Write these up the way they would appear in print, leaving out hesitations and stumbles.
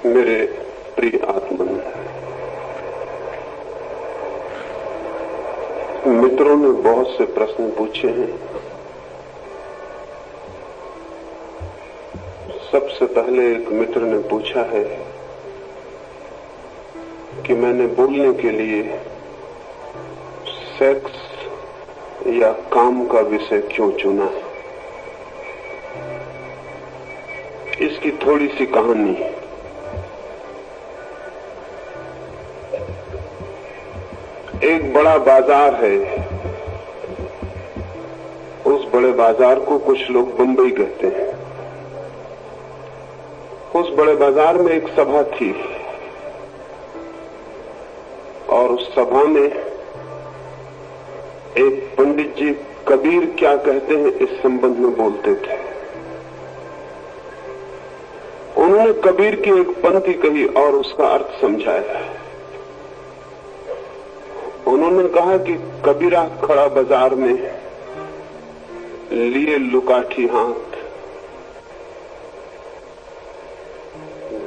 मेरे प्रिय आत्मन, मित्रों ने बहुत से प्रश्न पूछे हैं। सबसे पहले एक मित्र ने पूछा है कि मैंने बोलने के लिए सेक्स या काम का विषय क्यों चुना है। इसकी थोड़ी सी कहानी। एक बड़ा बाजार है। उस बड़े बाजार को कुछ लोग बंबई कहते हैं। उस बड़े बाजार में एक सभा थी और उस सभा में एक पंडित जी कबीर क्या कहते हैं इस संबंध में बोलते थे। उन्होंने कबीर की एक पंक्ति कही और उसका अर्थ समझाया। उन्होंने कहा कि कबीरा खड़ा बाजार में लिए लुकाठी हाथ,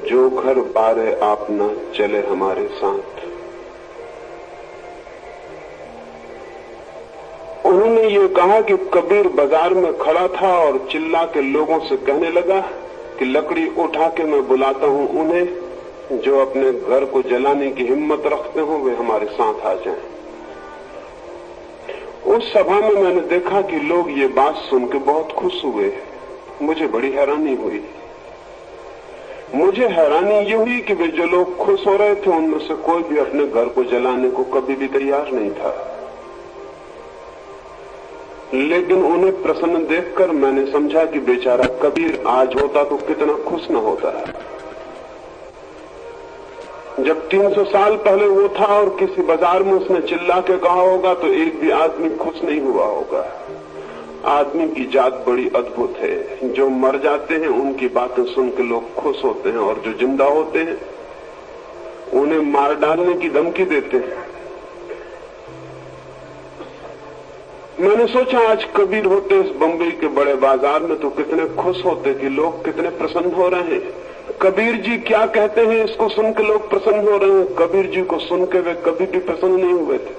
जो घर बारे आप न चले हमारे साथ। उन्होंने ये कहा कि कबीर बाजार में खड़ा था और चिल्ला के लोगों से कहने लगा कि लकड़ी उठा के मैं बुलाता हूं उन्हें जो अपने घर को जलाने की हिम्मत रखते हो, वे हमारे साथ आ जाएं। उस सभा में मैंने देखा कि लोग ये बात सुन के बहुत खुश हुए। मुझे बड़ी हैरानी हुई। मुझे हैरानी ये हुई कि वे जो लोग खुश हो रहे थे उनमें से कोई भी अपने घर को जलाने को कभी भी तैयार नहीं था। लेकिन उन्हें प्रसन्न देखकर मैंने समझा कि बेचारा कबीर आज होता तो कितना खुश न होता है। जब 300 साल पहले वो था और किसी बाजार में उसने चिल्ला के कहा होगा तो एक भी आदमी खुश नहीं हुआ होगा। आदमी की जात बड़ी अद्भुत है। जो मर जाते हैं उनकी बातें सुन के लोग खुश होते हैं और जो जिंदा होते हैं उन्हें मार डालने की धमकी देते हैं। मैंने सोचा आज कबीर होते इस बंबई के बड़े बाजार में तो कितने खुश होते कि लोग कितने प्रसन्न हो रहे हैं। कबीर जी क्या कहते हैं इसको सुन के लोग प्रसन्न हो रहे हैं। कबीर जी को सुन के वे कभी भी प्रसन्न नहीं हुए थे।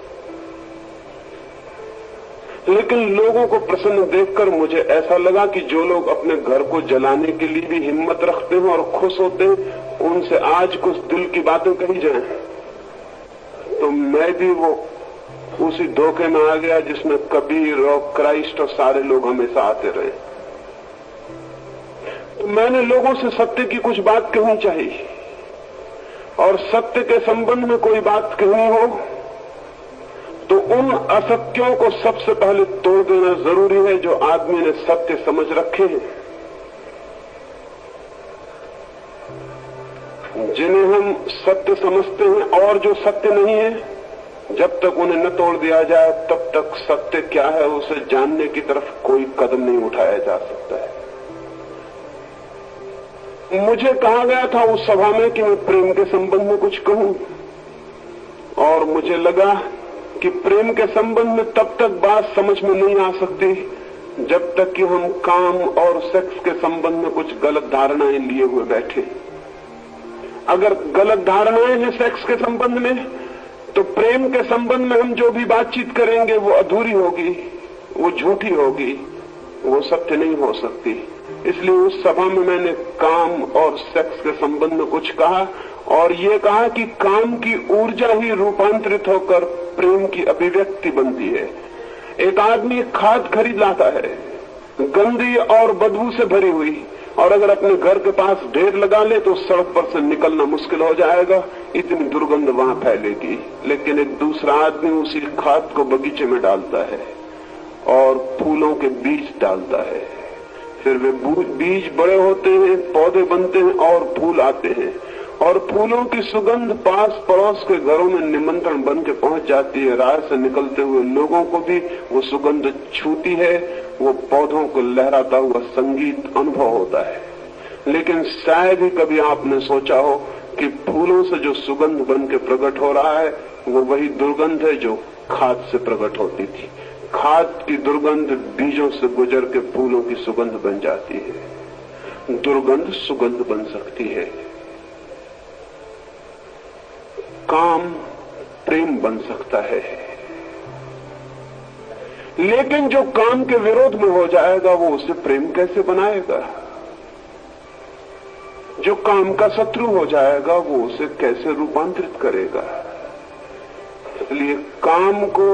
लेकिन लोगों को प्रसन्न देखकर मुझे ऐसा लगा कि जो लोग अपने घर को जलाने के लिए भी हिम्मत रखते हैं और खुश होते हैं, उनसे आज कुछ दिल की बातें कही जाएं। तो मैं भी वो उसी धोखे में आ गया जिसमें कबीर और क्राइस्ट और सारे लोग हमेशा आते रहे। तो मैंने लोगों से सत्य की कुछ बात कहनी चाहिए और सत्य के संबंध में कोई बात कहनी हो तो उन असत्यों को सबसे पहले तोड़ देना जरूरी है जो आदमी ने सत्य समझ रखे हैं, जिन्हें हम सत्य समझते हैं। और जो सत्य नहीं है, जब तक उन्हें न तोड़ दिया जाए तब तक सत्य क्या है उसे जानने की तरफ कोई कदम नहीं उठाया जा सकता है। मुझे कहा गया था उस सभा में कि मैं प्रेम के संबंध में कुछ कहूं और मुझे लगा कि प्रेम के संबंध में तब तक बात समझ में नहीं आ सकती जब तक कि हम काम और सेक्स के संबंध में कुछ गलत धारणाएं लिए हुए बैठे। अगर गलत धारणाएं हैं सेक्स के संबंध में तो प्रेम के संबंध में हम जो भी बातचीत करेंगे वो अधूरी होगी, वो झूठी होगी, वो सत्य नहीं हो सकती। इसलिए उस सभा में मैंने काम और सेक्स के संबंध में कुछ कहा और ये कहा कि काम की ऊर्जा ही रूपांतरित होकर प्रेम की अभिव्यक्ति बनती है। एक आदमी खाद खरीद लाता है गंदी और बदबू से भरी हुई, और अगर अपने घर के पास ढेर लगा ले तो सड़क पर से निकलना मुश्किल हो जाएगा, इतनी दुर्गंध वहां फैलेगी। लेकिन एक दूसरा आदमी उसी खाद को बगीचे में डालता है और फूलों के बीज डालता है। फिर वे बीज बड़े होते हैं, पौधे बनते हैं और फूल आते हैं और फूलों की सुगंध पास पड़ोस के घरों में निमंत्रण बन के पहुंच जाती है। राह से निकलते हुए लोगों को भी वो सुगंध छूती है। वो पौधों को लहराता हुआ संगीत अनुभव होता है। लेकिन शायद ही कभी आपने सोचा हो कि फूलों से जो सुगंध बन के प्रकट हो रहा है वो वही दुर्गंध है जो खाद से प्रकट होती थी। खाद की दुर्गंध बीजों से गुजर के फूलों की सुगंध बन जाती है। दुर्गंध सुगंध बन सकती है। काम प्रेम बन सकता है, लेकिन जो काम के विरोध में हो जाएगा वो उसे प्रेम कैसे बनाएगा? जो काम का शत्रु हो जाएगा वो उसे कैसे रूपांतरित करेगा? इसलिए काम को,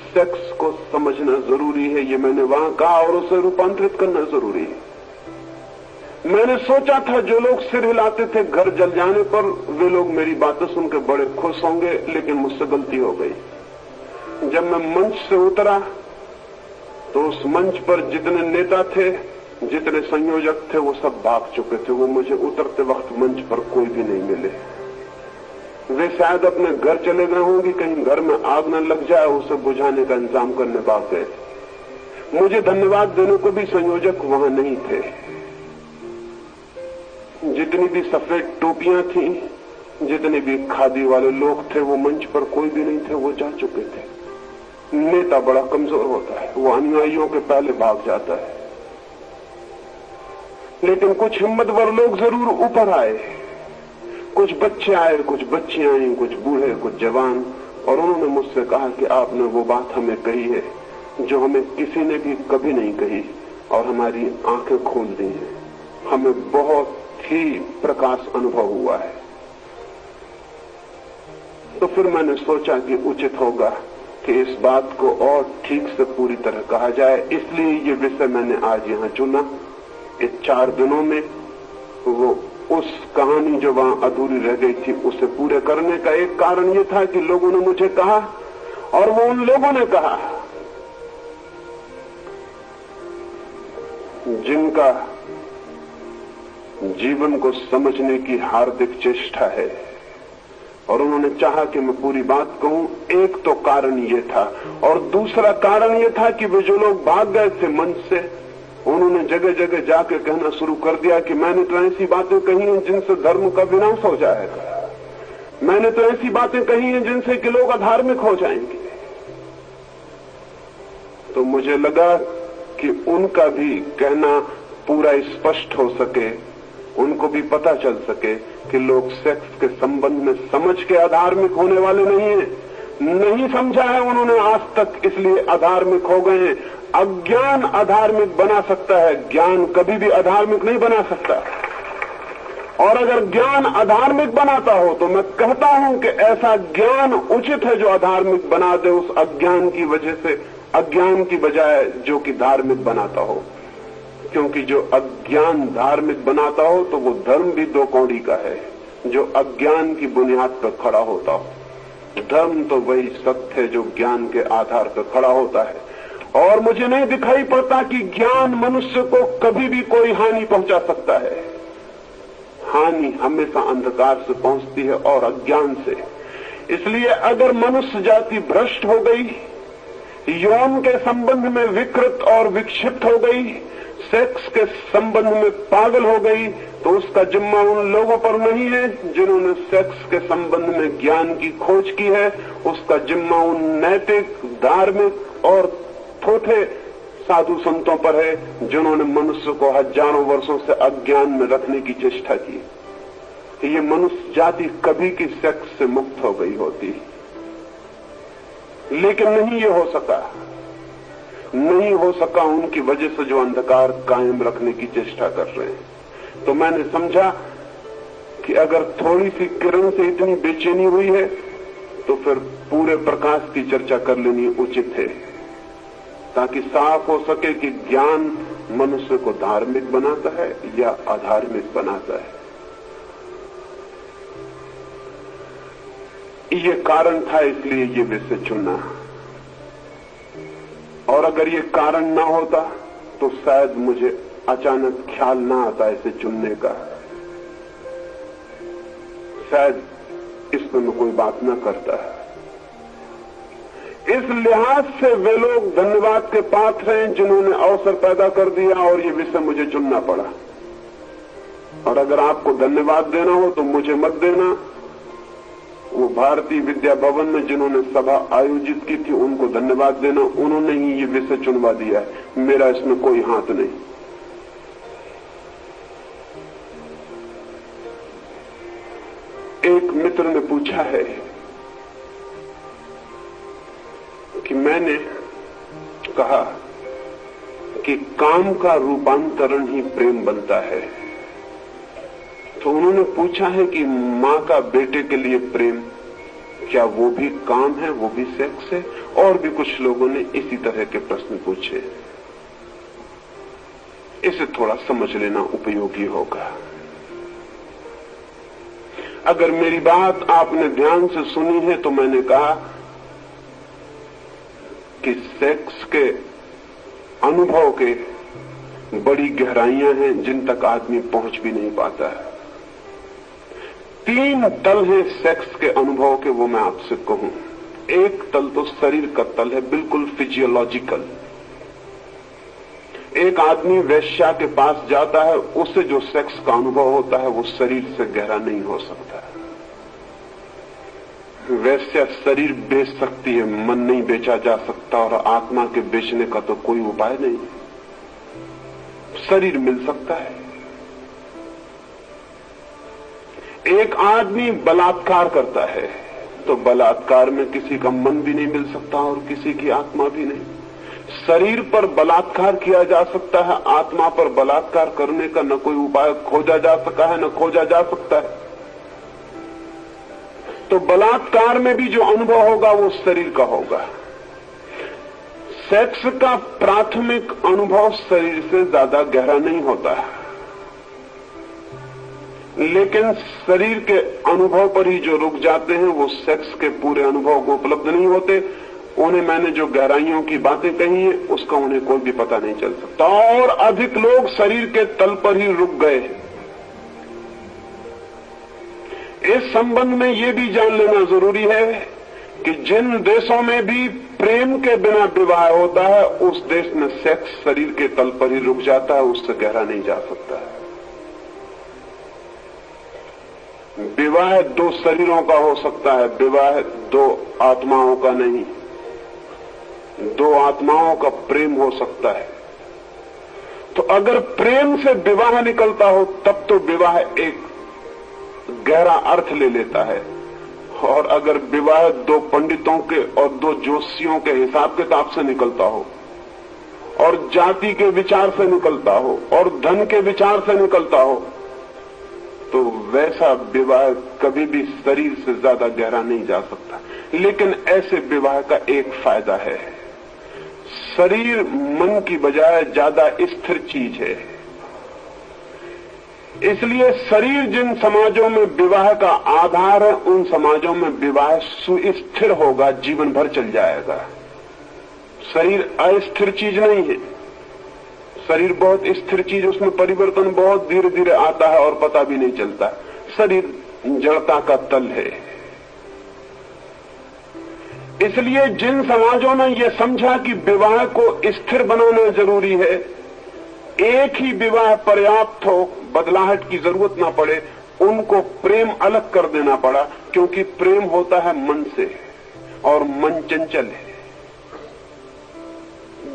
सेक्स को समझना जरूरी है, ये मैंने वहां कहा, और उसे रूपांतरित करना जरूरी है। मैंने सोचा था जो लोग सिर हिलाते थे घर जल जाने पर, वे लोग मेरी बातें सुनकर बड़े खुश होंगे, लेकिन मुझसे गलती हो गई। जब मैं मंच से उतरा तो उस मंच पर जितने नेता थे, जितने संयोजक थे, वो सब भाग चुके थे। वो मुझे उतरते वक्त मंच पर कोई भी नहीं मिले। वे शायद अपने घर चले गए होंगे, कहीं घर में आग न लग जाए उसे बुझाने का इंतजाम करने भाग गए। मुझे धन्यवाद देने को भी संयोजक वहां नहीं थे। जितनी भी सफेद टोपियां थी, जितने भी खादी वाले लोग थे, वो मंच पर कोई भी नहीं थे, वो जा चुके थे। नेता बड़ा कमजोर होता है, वो अनुयायियों के पहले भाग जाता है। लेकिन कुछ हिम्मतवर लोग जरूर ऊपर आए। कुछ बच्चे आए, कुछ बच्चियां आई, कुछ बूढ़े, कुछ जवान, और उन्होंने मुझसे कहा कि आपने वो बात हमें कही है जो हमें किसी ने भी कभी नहीं कही, और हमारी आंखें खोल दी हैं। हमें बहुत ही प्रकाश अनुभव हुआ है। तो फिर मैंने सोचा कि उचित होगा कि इस बात को और ठीक से पूरी तरह कहा जाए, इसलिए ये विषय मैंने आज यहां चुना। इस 4 दिनों में वो उस कहानी जो वहां अधूरी रह गई थी उसे पूरे करने का एक कारण ये था कि लोगों ने मुझे कहा, और वो उन लोगों ने कहा जिनका जीवन को समझने की हार्दिक चेष्टा है, और उन्होंने चाहा कि मैं पूरी बात कहूं। एक तो कारण ये था, और दूसरा कारण ये था कि वे जो लोग भाग गए थे मंच से, उन्होंने जगह जगह जाके कहना शुरू कर दिया कि मैंने तो ऐसी बातें कही हैं जिनसे धर्म का विनाश हो जाएगा, मैंने तो ऐसी बातें कही हैं जिनसे कि लोग अधार्मिक हो जाएंगे। तो मुझे लगा कि उनका भी कहना पूरा स्पष्ट हो सके, उनको भी पता चल सके कि लोग सेक्स के संबंध में समझ के अधार्मिक होने वाले नहीं हैं। नहीं समझा है उन्होंने आज तक, इसलिए अधार्मिक हो गए हैं। अज्ञान अधार्मिक बना सकता है, ज्ञान कभी भी अधार्मिक नहीं बना सकता। और अगर ज्ञान अधार्मिक बनाता हो तो मैं कहता हूं कि ऐसा ज्ञान उचित है जो अधार्मिक बना दे उस अज्ञान की वजह से, अज्ञान की बजाय जो कि धार्मिक बनाता हो। क्योंकि जो अज्ञान धार्मिक बनाता हो तो वो धर्म भी 2 कौड़ी का है, जो अज्ञान की बुनियाद पर खड़ा होता हो। धर्म तो वही सत्य है जो ज्ञान के आधार पर खड़ा होता है। और मुझे नहीं दिखाई पड़ता कि ज्ञान मनुष्य को कभी भी कोई हानि पहुंचा सकता है। हानि हमेशा अंधकार से पहुंचती है और अज्ञान से। इसलिए अगर मनुष्य जाति भ्रष्ट हो गई, यौन के संबंध में विकृत और विक्षिप्त हो गई, सेक्स के संबंध में पागल हो गई, तो उसका जिम्मा उन लोगों पर नहीं है जिन्होंने सेक्स के संबंध में ज्ञान की खोज की है। उसका जिम्मा उन नैतिक, धार्मिक और थोथे साधु संतों पर है जिन्होंने मनुष्य को हजारों वर्षों से अज्ञान में रखने की चेष्टा की। ये मनुष्य जाति कभी की सेक्स से मुक्त हो गई होती, लेकिन नहीं ये हो सका। नहीं हो सका उनकी वजह से जो अंधकार कायम रखने की चेष्टा कर रहे हैं। तो मैंने समझा कि अगर थोड़ी सी किरण से इतनी बेचैनी हुई है तो फिर पूरे प्रकाश की चर्चा कर लेनी उचित है, ताकि साफ हो सके कि ज्ञान मनुष्य को धार्मिक बनाता है या अधार्मिक बनाता है। ये कारण था, इसलिए ये विषय चुना। और अगर ये कारण ना होता तो शायद मुझे अचानक ख्याल ना आता इसे चुनने का, शायद इस पर मैं कोई बात ना करता। इस लिहाज से वे लोग धन्यवाद के पात्र हैं जिन्होंने अवसर पैदा कर दिया और ये विषय मुझे चुनना पड़ा। और अगर आपको धन्यवाद देना हो तो मुझे मत देना, वो भारतीय विद्या भवन में जिन्होंने सभा आयोजित की थी उनको धन्यवाद देना। उन्होंने ही ये विषय चुनवा दिया है, मेरा इसमें कोई हाथ नहीं। एक मित्र ने पूछा है कि मैंने कहा कि काम का रूपांतरण ही प्रेम बनता है। तो उन्होंने पूछा है कि माँ का बेटे के लिए प्रेम, क्या वो भी काम है, वो भी सेक्स है? और भी कुछ लोगों ने इसी तरह के प्रश्न पूछे। इसे थोड़ा समझ लेना उपयोगी होगा। अगर मेरी बात आपने ध्यान से सुनी है तो मैंने कहा कि सेक्स के अनुभव के बड़ी गहराइयां हैं जिन तक आदमी पहुंच भी नहीं पाता है। 3 तल हैं सेक्स के अनुभव के, वो मैं आपसे कहूं। एक तल तो शरीर का तल है, बिल्कुल फिजियोलॉजिकल। एक आदमी वेश्या के पास जाता है, उससे जो सेक्स का अनुभव होता है वो शरीर से गहरा नहीं हो सकता। वेश्या शरीर बेच सकती है, मन नहीं बेचा जा सकता, और आत्मा के बेचने का तो कोई उपाय नहीं। शरीर मिल सकता है। एक आदमी बलात्कार करता है तो बलात्कार में किसी का मन भी नहीं मिल सकता और किसी की आत्मा भी नहीं। शरीर पर बलात्कार किया जा सकता है, आत्मा पर बलात्कार करने का न कोई उपाय खोजा जा सका है, न खोजा जा सकता है। तो बलात्कार में भी जो अनुभव होगा वो शरीर का होगा। सेक्स का प्राथमिक अनुभव शरीर से ज्यादा गहरा नहीं होता है, लेकिन शरीर के अनुभव पर ही जो रुक जाते हैं वो सेक्स के पूरे अनुभव को उपलब्ध नहीं होते। उन्हें मैंने जो गहराइयों की बातें कही है उसका उन्हें कोई भी पता नहीं चल सकता। और अधिक लोग शरीर के तल पर ही रुक गए। इस संबंध में ये भी जान लेना जरूरी है कि जिन देशों में भी प्रेम के बिना विवाह होता है उस देश में सेक्स शरीर के तल पर ही रुक जाता है, उससे गहरा नहीं जा सकता है। विवाह 2 शरीरों का हो सकता है, विवाह 2 आत्माओं का नहीं। 2 आत्माओं का प्रेम हो सकता है। तो अगर प्रेम से विवाह निकलता हो तब तो विवाह एक गहरा अर्थ ले लेता है। और अगर विवाह 2 पंडितों के और 2 जोशियों के हिसाब किताब से निकलता हो, और जाति के विचार से निकलता हो, और धन के विचार से निकलता हो, तो वैसा विवाह कभी भी शरीर से ज्यादा गहरा नहीं जा सकता। लेकिन ऐसे विवाह का एक फायदा है, शरीर मन की बजाय ज्यादा स्थिर चीज है। इसलिए शरीर जिन समाजों में विवाह का आधार है उन समाजों में विवाह सुस्थिर होगा, जीवन भर चल जाएगा। शरीर अस्थिर चीज नहीं है, शरीर बहुत स्थिर चीज, उसमें परिवर्तन बहुत धीरे धीरे आता है और पता भी नहीं चलता। शरीर जड़ता का तल है। इसलिए जिन समाजों ने यह समझा कि विवाह को स्थिर बनाना जरूरी है, एक ही विवाह पर्याप्त हो, बदलाहट की जरूरत ना पड़े, उनको प्रेम अलग कर देना पड़ा। क्योंकि प्रेम होता है मन से और मन चंचल है।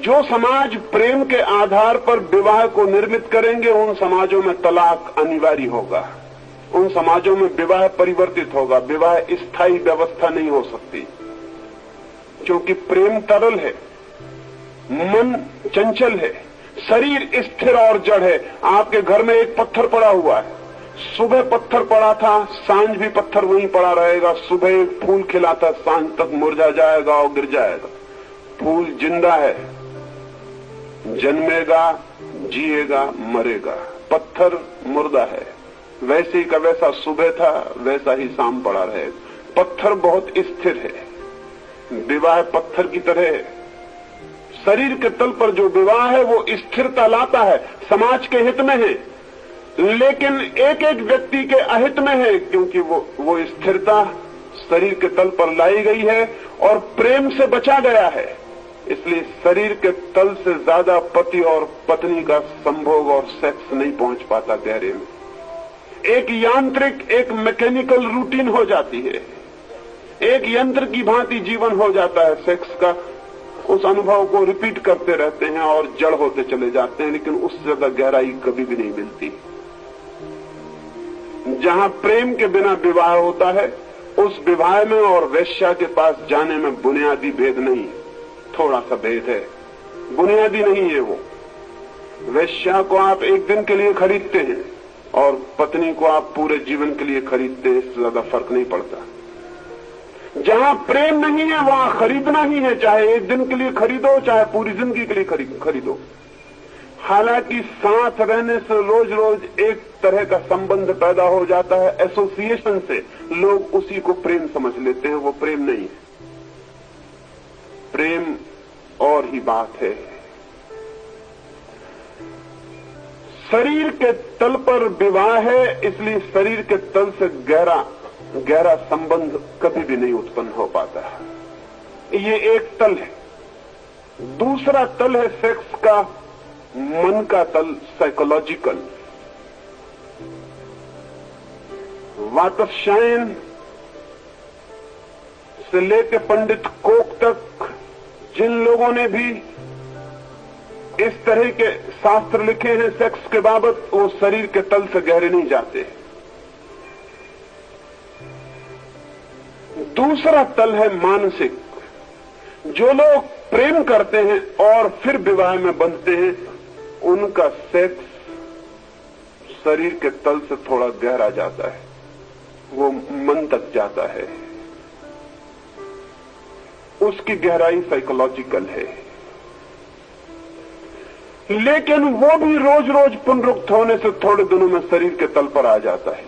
जो समाज प्रेम के आधार पर विवाह को निर्मित करेंगे उन समाजों में तलाक अनिवार्य होगा, उन समाजों में विवाह परिवर्तित होगा। विवाह स्थायी व्यवस्था नहीं हो सकती, क्योंकि प्रेम तरल है, मन चंचल है, शरीर स्थिर और जड़ है। आपके घर में एक पत्थर पड़ा हुआ है, सुबह पत्थर पड़ा था, सांझ भी पत्थर वहीं पड़ा रहेगा। सुबह एक फूल खिला था, सांझ तक मुरझा जाएगा और गिर जाएगा। फूल जिंदा है, जन्मेगा, जिएगा, मरेगा। पत्थर मुर्दा है, वैसे ही का वैसा सुबह था, वैसा ही शाम पड़ा रहेगा। पत्थर बहुत स्थिर है। विवाह पत्थर की तरह है। शरीर के तल पर जो विवाह है वो स्थिरता लाता है, समाज के हित में है, लेकिन एक एक व्यक्ति के अहित में है, क्योंकि वो स्थिरता शरीर के तल पर लाई गई है और प्रेम से बचा गया है। इसलिए शरीर के तल से ज्यादा पति और पत्नी का संभोग और सेक्स नहीं पहुंच पाता गहरे में। एक यांत्रिक, एक मैकेनिकल रूटीन हो जाती है, एक यंत्र की भांति जीवन हो जाता है सेक्स का। उस अनुभव को रिपीट करते रहते हैं और जड़ होते चले जाते हैं, लेकिन उससे ज्यादा गहराई कभी भी नहीं मिलती। जहां प्रेम के बिना विवाह होता है, उस विवाह में और वेश्या के पास जाने में बुनियादी भेद नहीं। थोड़ा सा भेद है, बुनियादी नहीं है वो। वेश्या को आप एक दिन के लिए खरीदते हैं और पत्नी को आप पूरे जीवन के लिए खरीदते हैं, इससे ज्यादा फर्क नहीं पड़ता। जहां प्रेम नहीं है वहां खरीदना ही है, चाहे एक दिन के लिए खरीदो चाहे पूरी जिंदगी के लिए खरीदो। हालांकि साथ रहने से रोज रोज एक तरह का संबंध पैदा हो जाता है, एसोसिएशन से लोग उसी को प्रेम समझ लेते हैं, वो प्रेम नहीं है। प्रेम और ही बात है। शरीर के तल पर विवाह है, इसलिए शरीर के तल से गहरा संबंध कभी भी नहीं उत्पन्न हो पाता। ये एक तल है। दूसरा तल है सेक्स का, मन का तल, साइकोलॉजिकल। वात्स्यायन से लेकर पंडित कोक तक जिन लोगों ने भी इस तरह के शास्त्र लिखे हैं सेक्स के बाबत, वो शरीर के तल से गहरे नहीं जाते। दूसरा तल है मानसिक। जो लोग प्रेम करते हैं और फिर विवाह में बंधते हैं, उनका सेक्स शरीर के तल से थोड़ा गहरा जाता है, वो मन तक जाता है, उसकी गहराई साइकोलॉजिकल है। लेकिन वो भी रोज रोज पुनरुक्त होने से थोड़े दिनों में शरीर के तल पर आ जाता है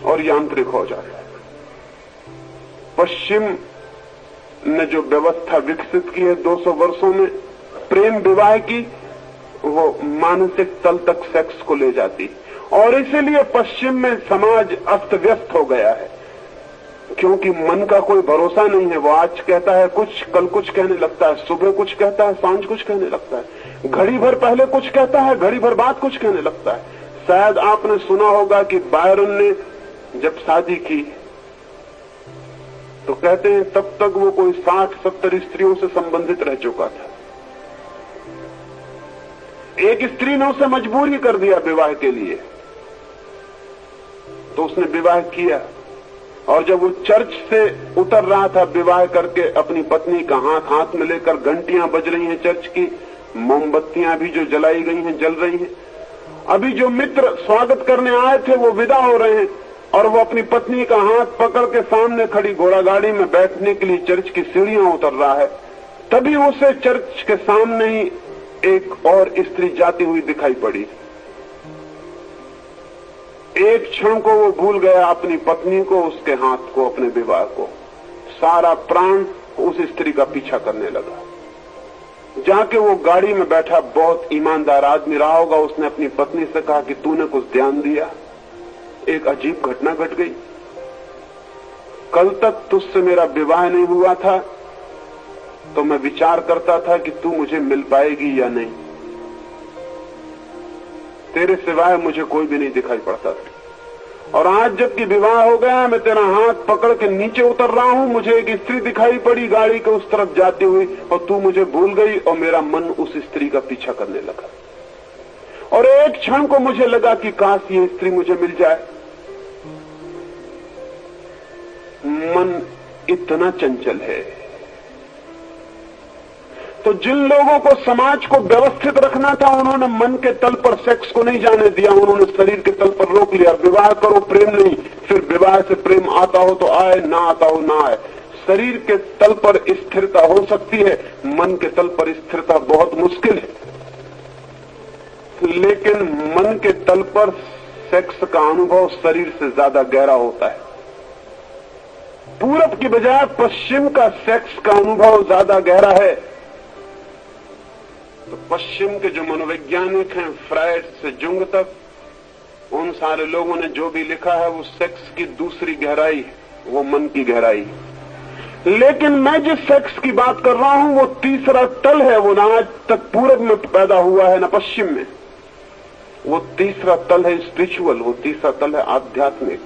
और यांत्रिक हो जाता है। पश्चिम ने जो व्यवस्था विकसित की है 200 वर्षों में प्रेम विवाह की, वो मानसिक तल तक सेक्स को ले जाती, और इसीलिए पश्चिम में समाज अस्त व्यस्त हो गया है, क्योंकि मन का कोई भरोसा नहीं है। वो आज कहता है कुछ, कल कुछ कहने लगता है, सुबह कुछ कहता है, सांझ कुछ कहने लगता है, घड़ी भर पहले कुछ कहता है, घड़ी भर बाद कुछ कहने लगता है। शायद आपने सुना होगा कि बायरन ने जब शादी की तो कहते हैं तब तक वो कोई 60-70 स्त्रियों से संबंधित रह चुका था। एक स्त्री ने उसे मजबूर ही कर दिया विवाह के लिए, तो उसने विवाह किया। और जब वो चर्च से उतर रहा था विवाह करके, अपनी पत्नी का हाथ में लेकर, घंटियां बज रही हैं चर्च की, मोमबत्तियां भी जो जलाई गई हैं जल रही हैं, अभी जो मित्र स्वागत करने आए थे वो विदा हो रहे हैं, और वो अपनी पत्नी का हाथ पकड़ के सामने खड़ी घोड़ा गाड़ी में बैठने के लिए चर्च की सीढ़ियां उतर रहा है, तभी उसे चर्च के सामने ही एक और स्त्री जाती हुई दिखाई पड़ी। एक क्षण को वो भूल गया अपनी पत्नी को, उसके हाथ को, अपने विवाह को। सारा प्राण उस स्त्री का पीछा करने लगा। जाके वो गाड़ी में बैठा बहुत ईमानदार आदमी रहा होगा, उसने अपनी पत्नी से कहा कि तूने कुछ ध्यान दिया, एक अजीब घटना घट गई। कल तक तुझसे मेरा विवाह नहीं हुआ था तो मैं विचार करता था कि तू मुझे मिल पाएगी या नहीं, तेरे सिवाय मुझे कोई भी नहीं दिखाई पड़ता था। और आज जबकि विवाह हो गया, मैं तेरा हाथ पकड़ के नीचे उतर रहा हूं, मुझे एक स्त्री दिखाई पड़ी गाड़ी के उस तरफ जाती हुई, और तू मुझे भूल गई और मेरा मन उस स्त्री का पीछा करने लगा। और एक क्षण को मुझे लगा कि काश ये स्त्री मुझे मिल जाए। मन इतना चंचल है। तो जिन लोगों को समाज को व्यवस्थित रखना था, उन्होंने मन के तल पर सेक्स को नहीं जाने दिया, उन्होंने शरीर के तल पर रोक लिया। विवाह करो, प्रेम नहीं, फिर विवाह से प्रेम आता हो तो आए, ना आता हो ना आए। शरीर के तल पर स्थिरता हो सकती है, मन के तल पर स्थिरता बहुत मुश्किल है। लेकिन मन के तल पर सेक्स का अनुभव शरीर से ज्यादा गहरा होता है। पूरब की बजाय पश्चिम का सेक्स का अनुभव ज्यादा गहरा है। तो पश्चिम के जो मनोवैज्ञानिक हैं, फ्रायड से जुंग तक, उन सारे लोगों ने जो भी लिखा है वो सेक्स की दूसरी गहराई है, वो मन की गहराई। लेकिन मैं जिस सेक्स की बात कर रहा हूं वो तीसरा तल है, वो ना आज तक पूरब में पैदा हुआ है ना पश्चिम में। वो तीसरा तल है स्पिरिचुअल, वो तीसरा तल है आध्यात्मिक।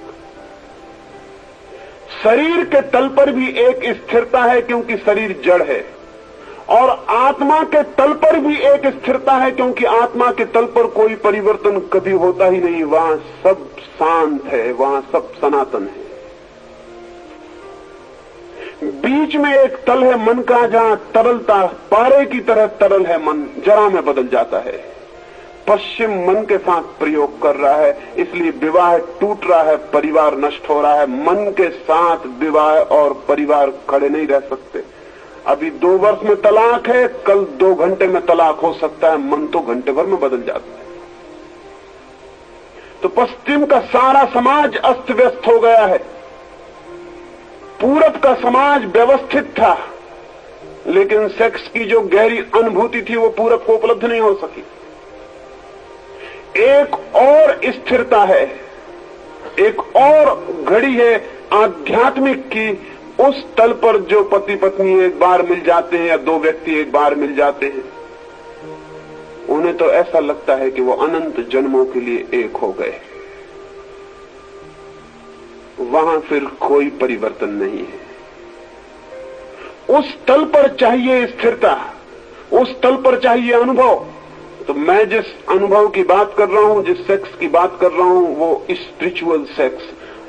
शरीर के तल पर भी एक स्थिरता है क्योंकि शरीर जड़ है, और आत्मा के तल पर भी एक स्थिरता है क्योंकि आत्मा के तल पर कोई परिवर्तन कभी होता ही नहीं। वहां सब शांत है, वहां सब सनातन है। बीच में एक तल है मन का, जहां तरलता पारे की तरह तरल है मन, जरा में बदल जाता है। पश्चिम मन के साथ प्रयोग कर रहा है, इसलिए विवाह टूट रहा है, परिवार नष्ट हो रहा है। मन के साथ विवाह और परिवार खड़े नहीं रह सकते। अभी 2 वर्ष में तलाक है, कल 2 घंटे में तलाक हो सकता है, मन तो घंटे भर में बदल जाता है। तो पश्चिम का सारा समाज अस्त व्यस्त हो गया है। पूरब का समाज व्यवस्थित था, लेकिन सेक्स की जो गहरी अनुभूति थी वो पूरब को उपलब्ध नहीं हो सकी। एक और स्थिरता है, एक और घड़ी है आध्यात्मिक की, उस तल पर जो पति पत्नी एक बार मिल जाते हैं या 2 व्यक्ति एक बार मिल जाते हैं, उन्हें तो ऐसा लगता है कि वो अनंत जन्मों के लिए एक हो गए। वहां फिर कोई परिवर्तन नहीं है। उस तल पर चाहिए स्थिरता, उस तल पर चाहिए अनुभव। तो मैं जिस अनुभव की बात कर रहा हूं, जिस सेक्स की बात कर रहा हूं, वो स्पिरिचुअल सेक्स,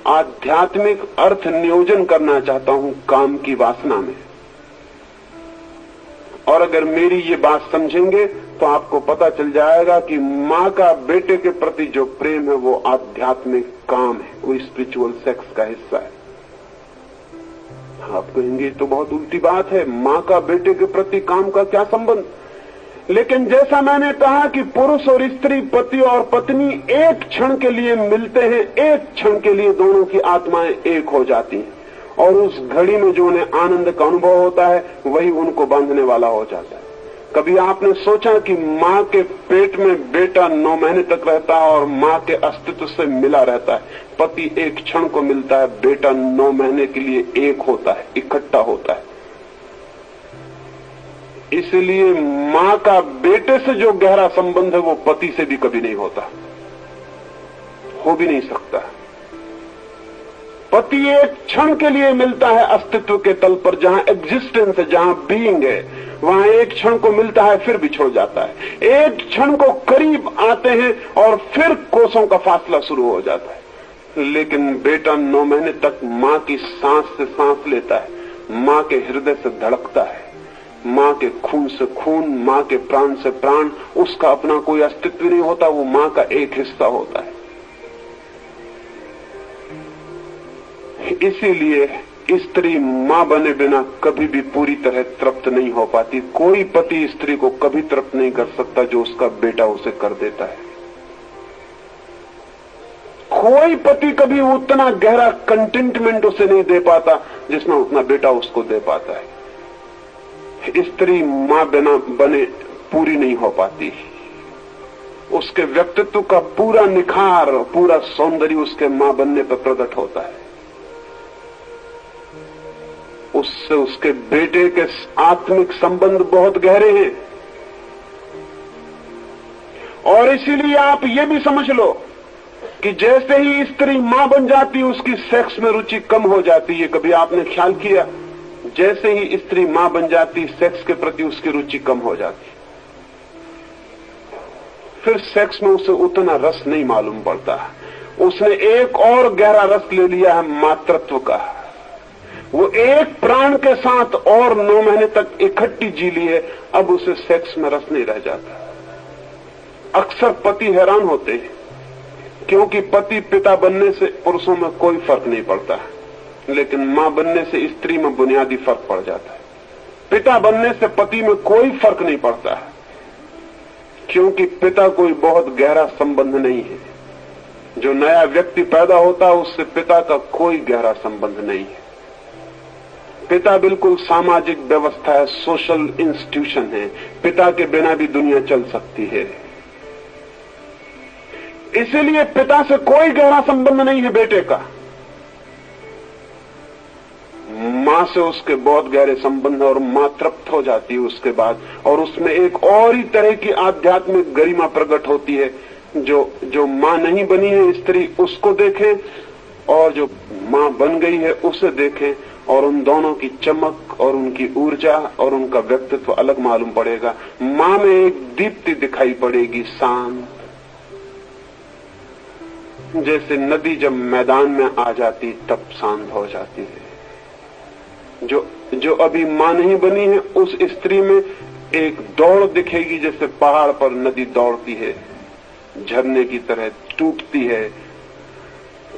आध्यात्मिक अर्थ नियोजन करना चाहता हूं काम की वासना में। और अगर मेरी ये बात समझेंगे तो आपको पता चल जाएगा कि मां का बेटे के प्रति जो प्रेम है वो आध्यात्मिक काम है, वो स्पिरिचुअल सेक्स का हिस्सा है। आप कहेंगे तो बहुत उल्टी बात है, मां का बेटे के प्रति काम का क्या संबंध? लेकिन जैसा मैंने कहा कि पुरुष और स्त्री, पति और पत्नी एक क्षण के लिए मिलते हैं, एक क्षण के लिए दोनों की आत्माएं एक हो जाती हैं, और उस घड़ी में जो उन्हें आनंद का अनुभव होता है वही उनको बांधने वाला हो जाता है। कभी आपने सोचा कि मां के पेट में बेटा 9 महीने तक रहता है और मां के अस्तित्व से मिला रहता है? पति एक क्षण को मिलता है, बेटा 9 महीने के लिए एक होता है, इकट्ठा होता है। इसलिए मां का बेटे से जो गहरा संबंध है वो पति से भी कभी नहीं होता, हो भी नहीं सकता। पति एक क्षण के लिए मिलता है अस्तित्व के तल पर, जहां एग्जिस्टेंस है, जहां बीइंग है, वहां एक क्षण को मिलता है, फिर बिछड़ जाता है। एक क्षण को करीब आते हैं और फिर कोसों का फासला शुरू हो जाता है। लेकिन बेटा 9 महीने तक मां की सांस से सांस लेता है, मां के हृदय से धड़कता है, मां के खून से खून, मां के प्राण से प्राण। उसका अपना कोई अस्तित्व नहीं होता, वो मां का एक हिस्सा होता है। इसीलिए स्त्री मां बने बिना कभी भी पूरी तरह तृप्त नहीं हो पाती। कोई पति स्त्री को कभी तृप्त नहीं कर सकता जो उसका बेटा उसे कर देता है। कोई पति कभी उतना गहरा कंटेंटमेंट उसे नहीं दे पाता जितना उतना बेटा उसको दे पाता है। स्त्री मां बिना बने पूरी नहीं हो पाती। उसके व्यक्तित्व का पूरा निखार, पूरा सौंदर्य उसके मां बनने पर प्रकट होता है। उससे उसके बेटे के आत्मिक संबंध बहुत गहरे हैं। और इसीलिए आप ये भी समझ लो कि जैसे ही स्त्री मां बन जाती उसकी सेक्स में रुचि कम हो जाती है। कभी आपने ख्याल किया? जैसे ही स्त्री मां बन जाती सेक्स के प्रति उसकी रुचि कम हो जाती, फिर सेक्स में उसे उतना रस नहीं मालूम पड़ता। उसने एक और गहरा रस ले लिया है मातृत्व का। वो एक प्राण के साथ और 9 महीने तक इकट्ठी जी ली है, अब उसे सेक्स में रस नहीं रह जाता। अक्सर पति हैरान होते हैं क्योंकि पति पिता बनने से पुरुषों में कोई फर्क नहीं पड़ता, लेकिन मां बनने से स्त्री में बुनियादी फर्क पड़ जाता है। पिता बनने से पति में कोई फर्क नहीं पड़ता है, क्योंकि पिता कोई बहुत गहरा संबंध नहीं है। जो नया व्यक्ति पैदा होता है उससे पिता का कोई गहरा संबंध नहीं है। पिता बिल्कुल सामाजिक व्यवस्था है, सोशल इंस्टीट्यूशन है। पिता के बिना भी दुनिया चल सकती है। इसीलिए पिता से कोई गहरा संबंध नहीं है बेटे का। मां से उसके बहुत गहरे संबंध, और मां तृप्त हो जाती है उसके बाद, और उसमें एक और ही तरह की आध्यात्मिक गरिमा प्रकट होती है। जो मां नहीं बनी है स्त्री उसको देखें, और जो मां बन गई है उसे देखें, और उन दोनों की चमक और उनकी ऊर्जा और उनका व्यक्तित्व अलग मालूम पड़ेगा। मां में एक दीप्ति दिखाई पड़ेगी, शांत, जैसे नदी जब मैदान में आ जाती तब शांत हो जाती है। जो जो अभी मां नहीं बनी है, उस स्त्री में एक दौड़ दिखेगी, जैसे पहाड़ पर नदी दौड़ती है, झरने की तरह टूटती है,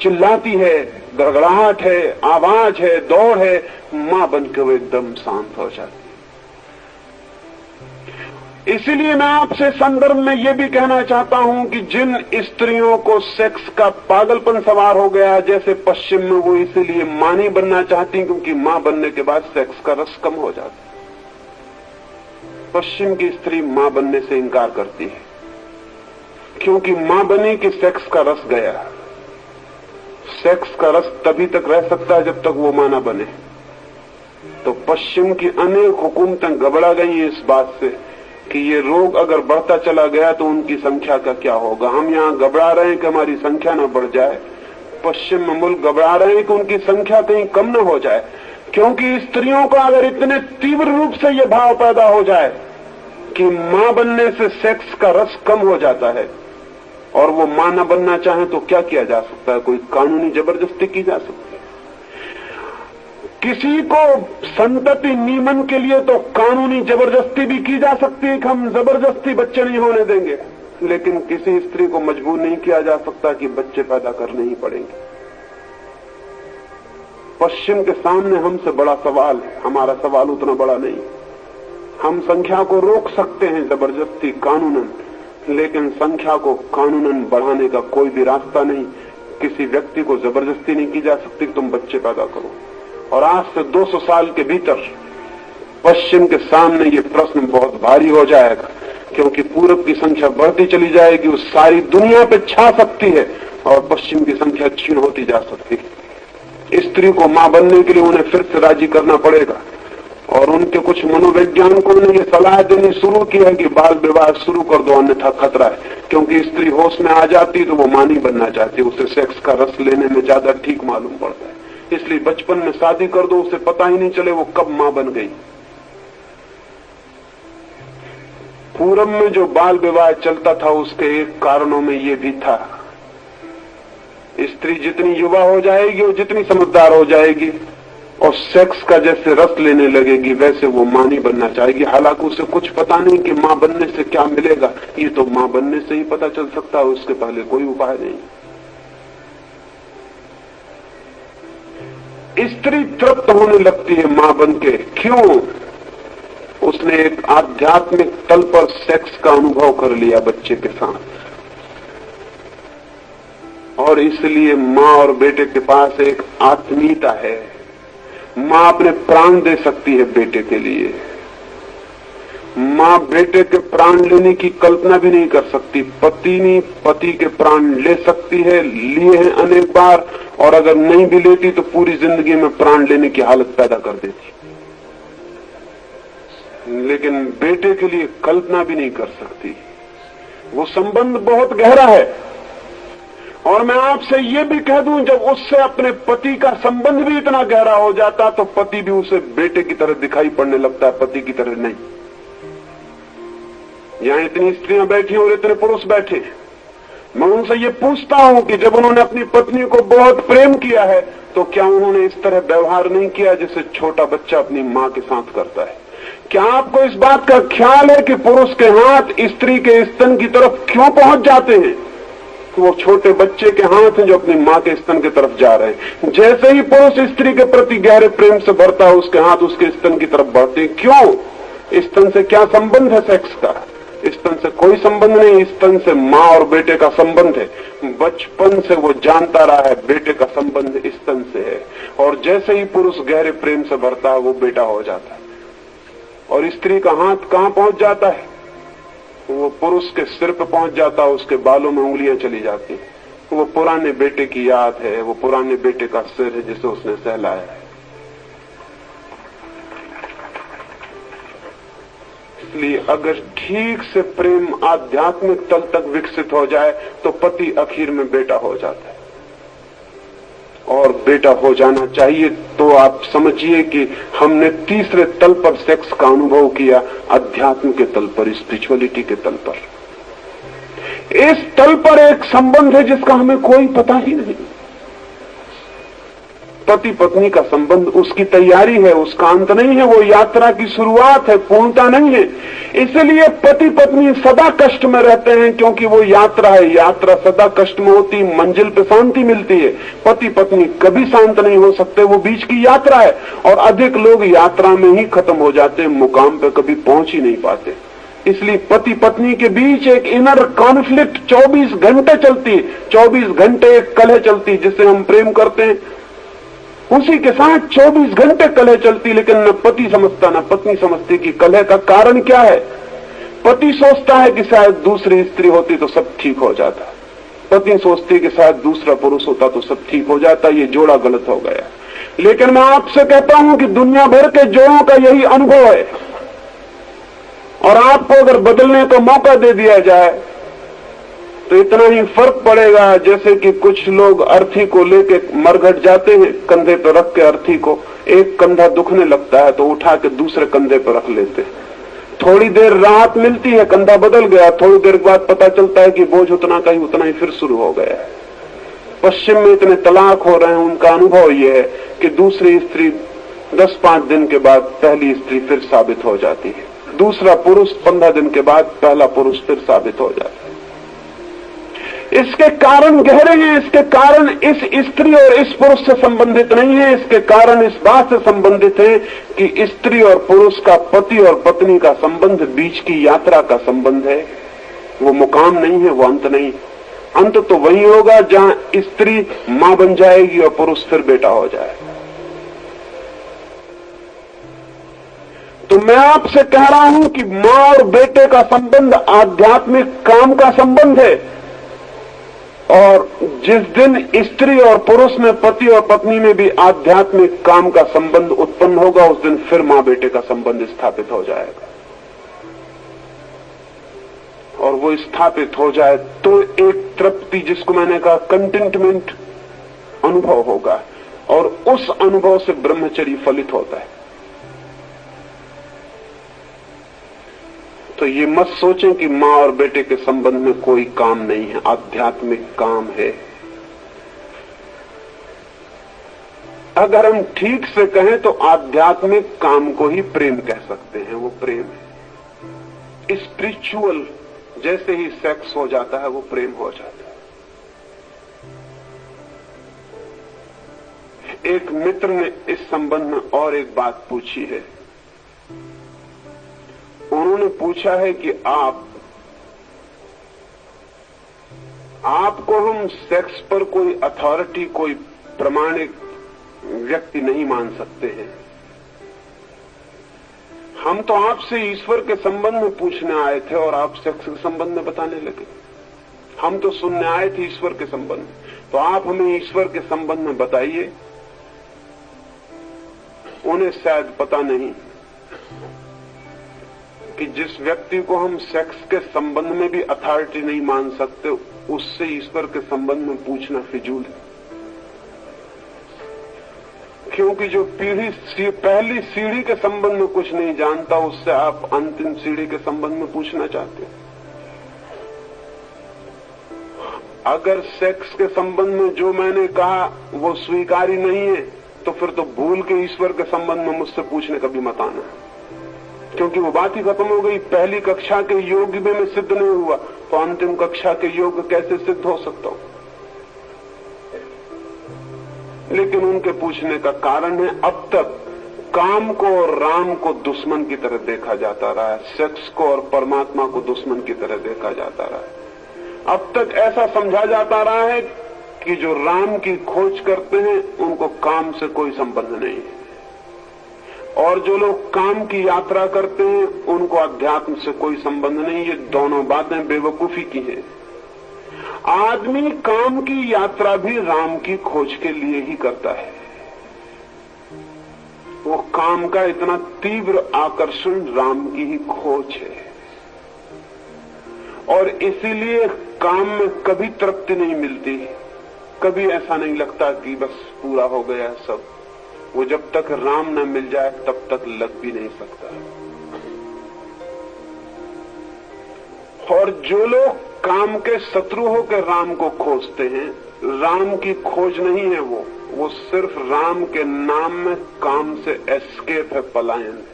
चिल्लाती है, गड़गड़ाहट है, आवाज है, दौड़ है। मां बनकर वो एकदम शांत हो जाती। इसीलिए मैं आपसे संदर्भ में यह भी कहना चाहता हूं कि जिन स्त्रियों को सेक्स का पागलपन सवार हो गया, जैसे पश्चिम में, वो इसीलिए मां नहीं बनना चाहती क्योंकि मां बनने के बाद सेक्स का रस कम हो जाता। पश्चिम की स्त्री मां बनने से इंकार करती है क्योंकि मां बनी कि सेक्स का रस गया। सेक्स का रस तभी तक रह सकता है जब तक वो मां ना बने। तो पश्चिम की अनेक हुकूमतें घबरा गई हैं इस बात से कि ये रोग अगर बढ़ता चला गया तो उनकी संख्या का क्या होगा। हम यहाँ घबरा रहे हैं कि हमारी संख्या न बढ़ जाए, पश्चिम में मुल्क घबरा रहे हैं कि उनकी संख्या कहीं कम न हो जाए, क्योंकि स्त्रियों का अगर इतने तीव्र रूप से यह भाव पैदा हो जाए कि मां बनने से सेक्स का रस कम हो जाता है और वो मां न बनना चाहे तो क्या किया जा सकता है? कोई कानूनी जबरदस्ती की जा सकती है। किसी को संतति नियमन के लिए तो कानूनी जबरदस्ती भी की जा सकती है कि हम जबरदस्ती बच्चे नहीं होने देंगे, लेकिन किसी स्त्री को मजबूर नहीं किया जा सकता कि बच्चे पैदा करने ही पड़ेंगे। पश्चिम के सामने हमसे बड़ा सवाल है, हमारा सवाल उतना बड़ा नहीं। हम संख्या को रोक सकते हैं जबरदस्ती कानूनन, लेकिन संख्या को कानूनन बढ़ाने का कोई भी रास्ता नहीं। किसी व्यक्ति को जबरदस्ती नहीं की जा सकती कि तुम बच्चे पैदा करो। और आज से 200 साल के भीतर पश्चिम के सामने ये प्रश्न बहुत भारी हो जाएगा, क्योंकि पूरब की संख्या बढ़ती चली जाएगी, वो सारी दुनिया पे छा सकती है और पश्चिम की संख्या क्षीण होती जा सकती है। स्त्री को मां बनने के लिए उन्हें फिर से राजी करना पड़ेगा और उनके कुछ मनोवैज्ञानिकों ने ये सलाह देनी शुरू की है कि बाल विवाह शुरू कर दो, अन्यथा खतरा है। क्योंकि स्त्री होश में आ जाती तो वो मां नहीं बनना चाहती, उसे सेक्स का रस लेने में ज्यादा ठीक मालूम पड़ता है। इसलिए बचपन में शादी कर दो, उसे पता ही नहीं चले वो कब मां बन गई। पूरब में जो बाल विवाह चलता था उसके एक कारणों में ये भी था। स्त्री जितनी युवा हो जाएगी और जितनी समझदार हो जाएगी और सेक्स का जैसे रस लेने लगेगी, वैसे वो मां नहीं बनना चाहेगी। हालांकि उसे कुछ पता नहीं कि मां बनने से क्या मिलेगा, ये तो मां बनने से ही पता चल सकता है, उसके पहले कोई उपाय नहीं। स्त्री तृप्त होने लगती है मां बनके। क्यों? उसने एक आध्यात्मिक तल पर सेक्स का अनुभव कर लिया बच्चे के साथ, और इसलिए मां और बेटे के पास एक आत्मीयता है। मां अपने प्राण दे सकती है बेटे के लिए। मां बेटे के प्राण लेने की कल्पना भी नहीं कर सकती। पत्नी पति के प्राण ले सकती है, लिए हैं अनेक बार, और अगर नहीं भी लेती तो पूरी जिंदगी में प्राण लेने की हालत पैदा कर देती। लेकिन बेटे के लिए कल्पना भी नहीं कर सकती। वो संबंध बहुत गहरा है। और मैं आपसे ये भी कह दूं, जब उससे अपने पति का संबंध भी इतना गहरा हो जाता तो पति भी उसे बेटे की तरह दिखाई पड़ने लगता है, पति की तरह नहीं। यहां इतनी स्त्रियां बैठी और इतने पुरुष बैठे, मैं उनसे ये पूछता हूं कि जब उन्होंने अपनी पत्नी को बहुत प्रेम किया है तो क्या उन्होंने इस तरह व्यवहार नहीं किया जैसे छोटा बच्चा अपनी मां के साथ करता है? क्या आपको इस बात का ख्याल है कि पुरुष के हाथ स्त्री के स्तन की तरफ क्यों पहुंच जाते हैं? वो छोटे बच्चे के हाथ हैं जो अपनी मां के स्तन की तरफ जा रहे हैं। जैसे ही पुरुष स्त्री के प्रति गहरे प्रेम से भरता है, उसके हाथ उसके स्तन की तरफ बढ़ते हैं। क्यों? स्तन से क्या संबंध है सेक्स का? स्तन से कोई संबंध नहीं। स्तन से मां और बेटे का संबंध है। बचपन से वो जानता रहा है बेटे का संबंध स्तन से है, और जैसे ही पुरुष गहरे प्रेम से भरता है वो बेटा हो जाता है। और स्त्री का हाथ कहां पहुंच जाता है? वो पुरुष के सिर पे पहुंच जाता है, उसके बालों में उंगलियां चली जाती। वो पुराने बेटे की याद है, वो पुराने बेटे का सिर है जिसे उसने सहलाया है। इसलिए अगर ठीक से प्रेम आध्यात्मिक तल तक विकसित हो जाए तो पति आखिर में बेटा हो जाता है, और बेटा हो जाना चाहिए। तो आप समझिए कि हमने तीसरे तल पर सेक्स का अनुभव किया, अध्यात्म के तल पर, स्पिरिचुअलिटी के तल पर। इस तल पर एक संबंध है जिसका हमें कोई पता ही नहीं। पति पत्नी का संबंध उसकी तैयारी है, उसका अंत नहीं है, वो यात्रा की शुरुआत है, पूर्णता नहीं है। इसलिए पति पत्नी सदा कष्ट में रहते हैं, क्योंकि वो यात्रा है। यात्रा सदा कष्ट में होती, मंजिल पे शांति मिलती है। पति पत्नी कभी शांत नहीं हो सकते, वो बीच की यात्रा है। और अधिक लोग यात्रा में ही खत्म हो जाते हैं, मुकाम पे कभी पहुंच ही नहीं पाते। इसलिए पति पत्नी के बीच एक इनर कॉन्फ्लिक्ट 24 घंटे चलती, 24 घंटे एक कलह चलती। जिससे हम प्रेम करते हैं उसी के साथ 24 घंटे कलह चलती, लेकिन न पति समझता न पत्नी समझती कि कलह का कारण क्या है। पति सोचता है कि शायद दूसरी स्त्री होती तो सब ठीक हो जाता, पत्नी सोचती कि शायद दूसरा पुरुष होता तो सब ठीक हो जाता। ये जोड़ा गलत हो गया। लेकिन मैं आपसे कहता हूं कि दुनिया भर के जोड़ों का यही अनुभव है, और आपको अगर बदलने का मौका दे दिया जाए तो इतना ही फर्क पड़ेगा। जैसे कि कुछ लोग अर्थी को लेके मरघट जाते हैं, कंधे पर रख के अर्थी को, एक कंधा दुखने लगता है तो उठा के दूसरे कंधे पर रख लेते हैं। थोड़ी देर राहत मिलती है, कंधा बदल गया, थोड़ी देर बाद पता चलता है कि बोझ उतना का ही उतना ही फिर शुरू हो गया है। पश्चिम में इतने तलाक हो रहे हैं, उनका अनुभव यह है कि दूसरी स्त्री 10-5 दिन के बाद पहली स्त्री फिर साबित हो जाती है, दूसरा पुरुष 15 दिन के बाद पहला पुरुष फिर साबित हो जाता है। इसके कारण गहरे हैं। इसके कारण इस स्त्री और इस पुरुष से संबंधित नहीं है। इसके कारण इस बात से संबंधित है कि स्त्री और पुरुष का, पति और पत्नी का संबंध बीच की यात्रा का संबंध है। वो मुकाम नहीं है, वो अंत नहीं। अंत तो वही होगा जहां स्त्री मां बन जाएगी और पुरुष फिर बेटा हो जाएगा। तो मैं आपसे कह रहा हूं कि मां और बेटे का संबंध आध्यात्मिक काम का संबंध है, और जिस दिन स्त्री और पुरुष में, पति और पत्नी में भी आध्यात्मिक काम का संबंध उत्पन्न होगा, उस दिन फिर मां बेटे का संबंध स्थापित हो जाएगा। और वो स्थापित हो जाए तो एक तृप्ति, जिसको मैंने कहा कंटेंटमेंट अनुभव होगा, और उस अनुभव से ब्रह्मचर्य फलित होता है। तो ये मत सोचें कि मां और बेटे के संबंध में कोई काम नहीं है, आध्यात्मिक काम है। अगर हम ठीक से कहें तो आध्यात्मिक काम को ही प्रेम कह सकते हैं। वो प्रेम है स्पिरिचुअल। जैसे ही सेक्स हो जाता है वो प्रेम हो जाता है। एक मित्र ने इस संबंध में और एक बात पूछी है। उन्होंने पूछा है कि आपको हम सेक्स पर कोई अथॉरिटी, कोई प्रमाणिक व्यक्ति नहीं मान सकते हैं। हम तो आपसे ईश्वर के संबंध में पूछने आए थे और आप सेक्स के संबंध में बताने लगे। हम तो सुनने आए थे ईश्वर के संबंध, तो आप हमें ईश्वर के संबंध में बताइए। उन्हें शायद पता नहीं कि जिस व्यक्ति को हम सेक्स के संबंध में भी अथॉरिटी नहीं मान सकते, उससे ईश्वर के संबंध में पूछना फिजूल है। क्योंकि जो पहली सीढ़ी के संबंध में कुछ नहीं जानता, उससे आप अंतिम सीढ़ी के संबंध में पूछना चाहते हैं। अगर सेक्स के संबंध में जो मैंने कहा वो स्वीकारी नहीं है, तो फिर तो भूल के ईश्वर के संबंध में मुझसे पूछने कभी मत आना, क्योंकि वो बात ही खत्म हो गई। पहली कक्षा के योग में मैं सिद्ध नहीं हुआ, तो अंतिम कक्षा के योग कैसे सिद्ध हो सकता हूं? लेकिन उनके पूछने का कारण है, अब तक काम को और राम को दुश्मन की तरह देखा जाता रहा है, सेक्स को और परमात्मा को दुश्मन की तरह देखा जाता रहा है। अब तक ऐसा समझा जाता रहा है कि जो राम की खोज करते हैं उनको काम से कोई संबंध नहीं है, और जो लोग काम की यात्रा करते हैं उनको अध्यात्म से कोई संबंध नहीं। ये दोनों बातें बेवकूफी की हैं। आदमी काम की यात्रा भी राम की खोज के लिए ही करता है। वो काम का इतना तीव्र आकर्षण राम की ही खोज है, और इसीलिए काम में कभी तृप्ति नहीं मिलती। कभी ऐसा नहीं लगता कि बस पूरा हो गया सब। वो जब तक राम न मिल जाए तब तक लग भी नहीं सकता। और जो लोग काम के शत्रु होकर राम को खोजते हैं, राम की खोज नहीं है वो सिर्फ राम के नाम में काम से एस्केप है, पलायन है।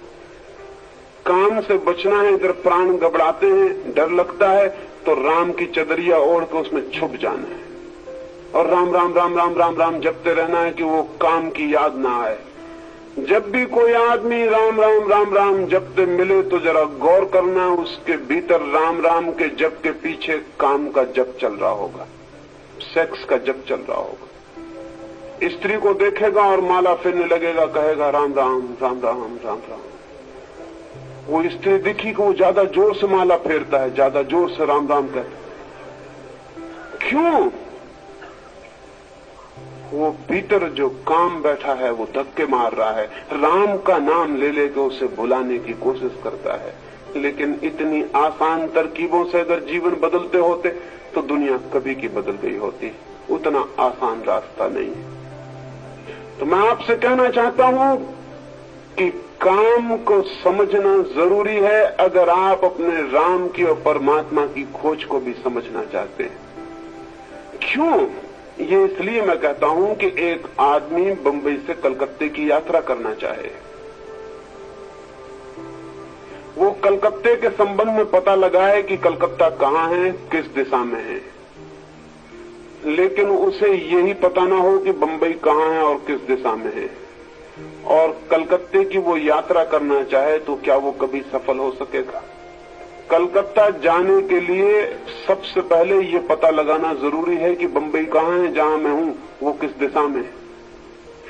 काम से बचना है, इधर प्राण घबराते हैं, डर लगता है, तो राम की चदरिया ओढ़ के उसमें छुप जाना है और राम राम राम राम राम राम जपते रहना है कि वो काम की याद ना आए। जब भी कोई आदमी राम राम राम राम जपते मिले तो जरा गौर करना, उसके भीतर राम राम के जप के पीछे काम का जप चल रहा होगा, सेक्स का जप चल रहा होगा। स्त्री को देखेगा और माला फिरने लगेगा, कहेगा राम राम राम राम राम राम। वो स्त्री दिखी कि वो ज्यादा जोर से माला फेरता है, ज्यादा जोर से राम राम कहता है। क्यों? वो भीतर जो काम बैठा है वो धक्के मार रहा है, राम का नाम ले लेकर उसे भुलाने की कोशिश करता है। लेकिन इतनी आसान तरकीबों से अगर जीवन बदलते होते तो दुनिया कभी की बदल गई होती। उतना आसान रास्ता नहीं है। तो मैं आपसे कहना चाहता हूं कि काम को समझना जरूरी है अगर आप अपने राम की और परमात्मा की खोज को भी समझना चाहते हैं। क्यों? ये इसलिए मैं कहता हूं कि एक आदमी बंबई से कलकत्ते की यात्रा करना चाहे, वो कलकत्ते के संबंध में पता लगाए कि कलकत्ता कहां है, किस दिशा में है, लेकिन उसे यही पता ना हो कि बंबई कहां है और किस दिशा में है, और कलकत्ते की वो यात्रा करना चाहे तो क्या वो कभी सफल हो सकेगा? कलकत्ता जाने के लिए सबसे पहले ये पता लगाना जरूरी है कि बंबई कहां है, जहां मैं हूं वो किस दिशा में है।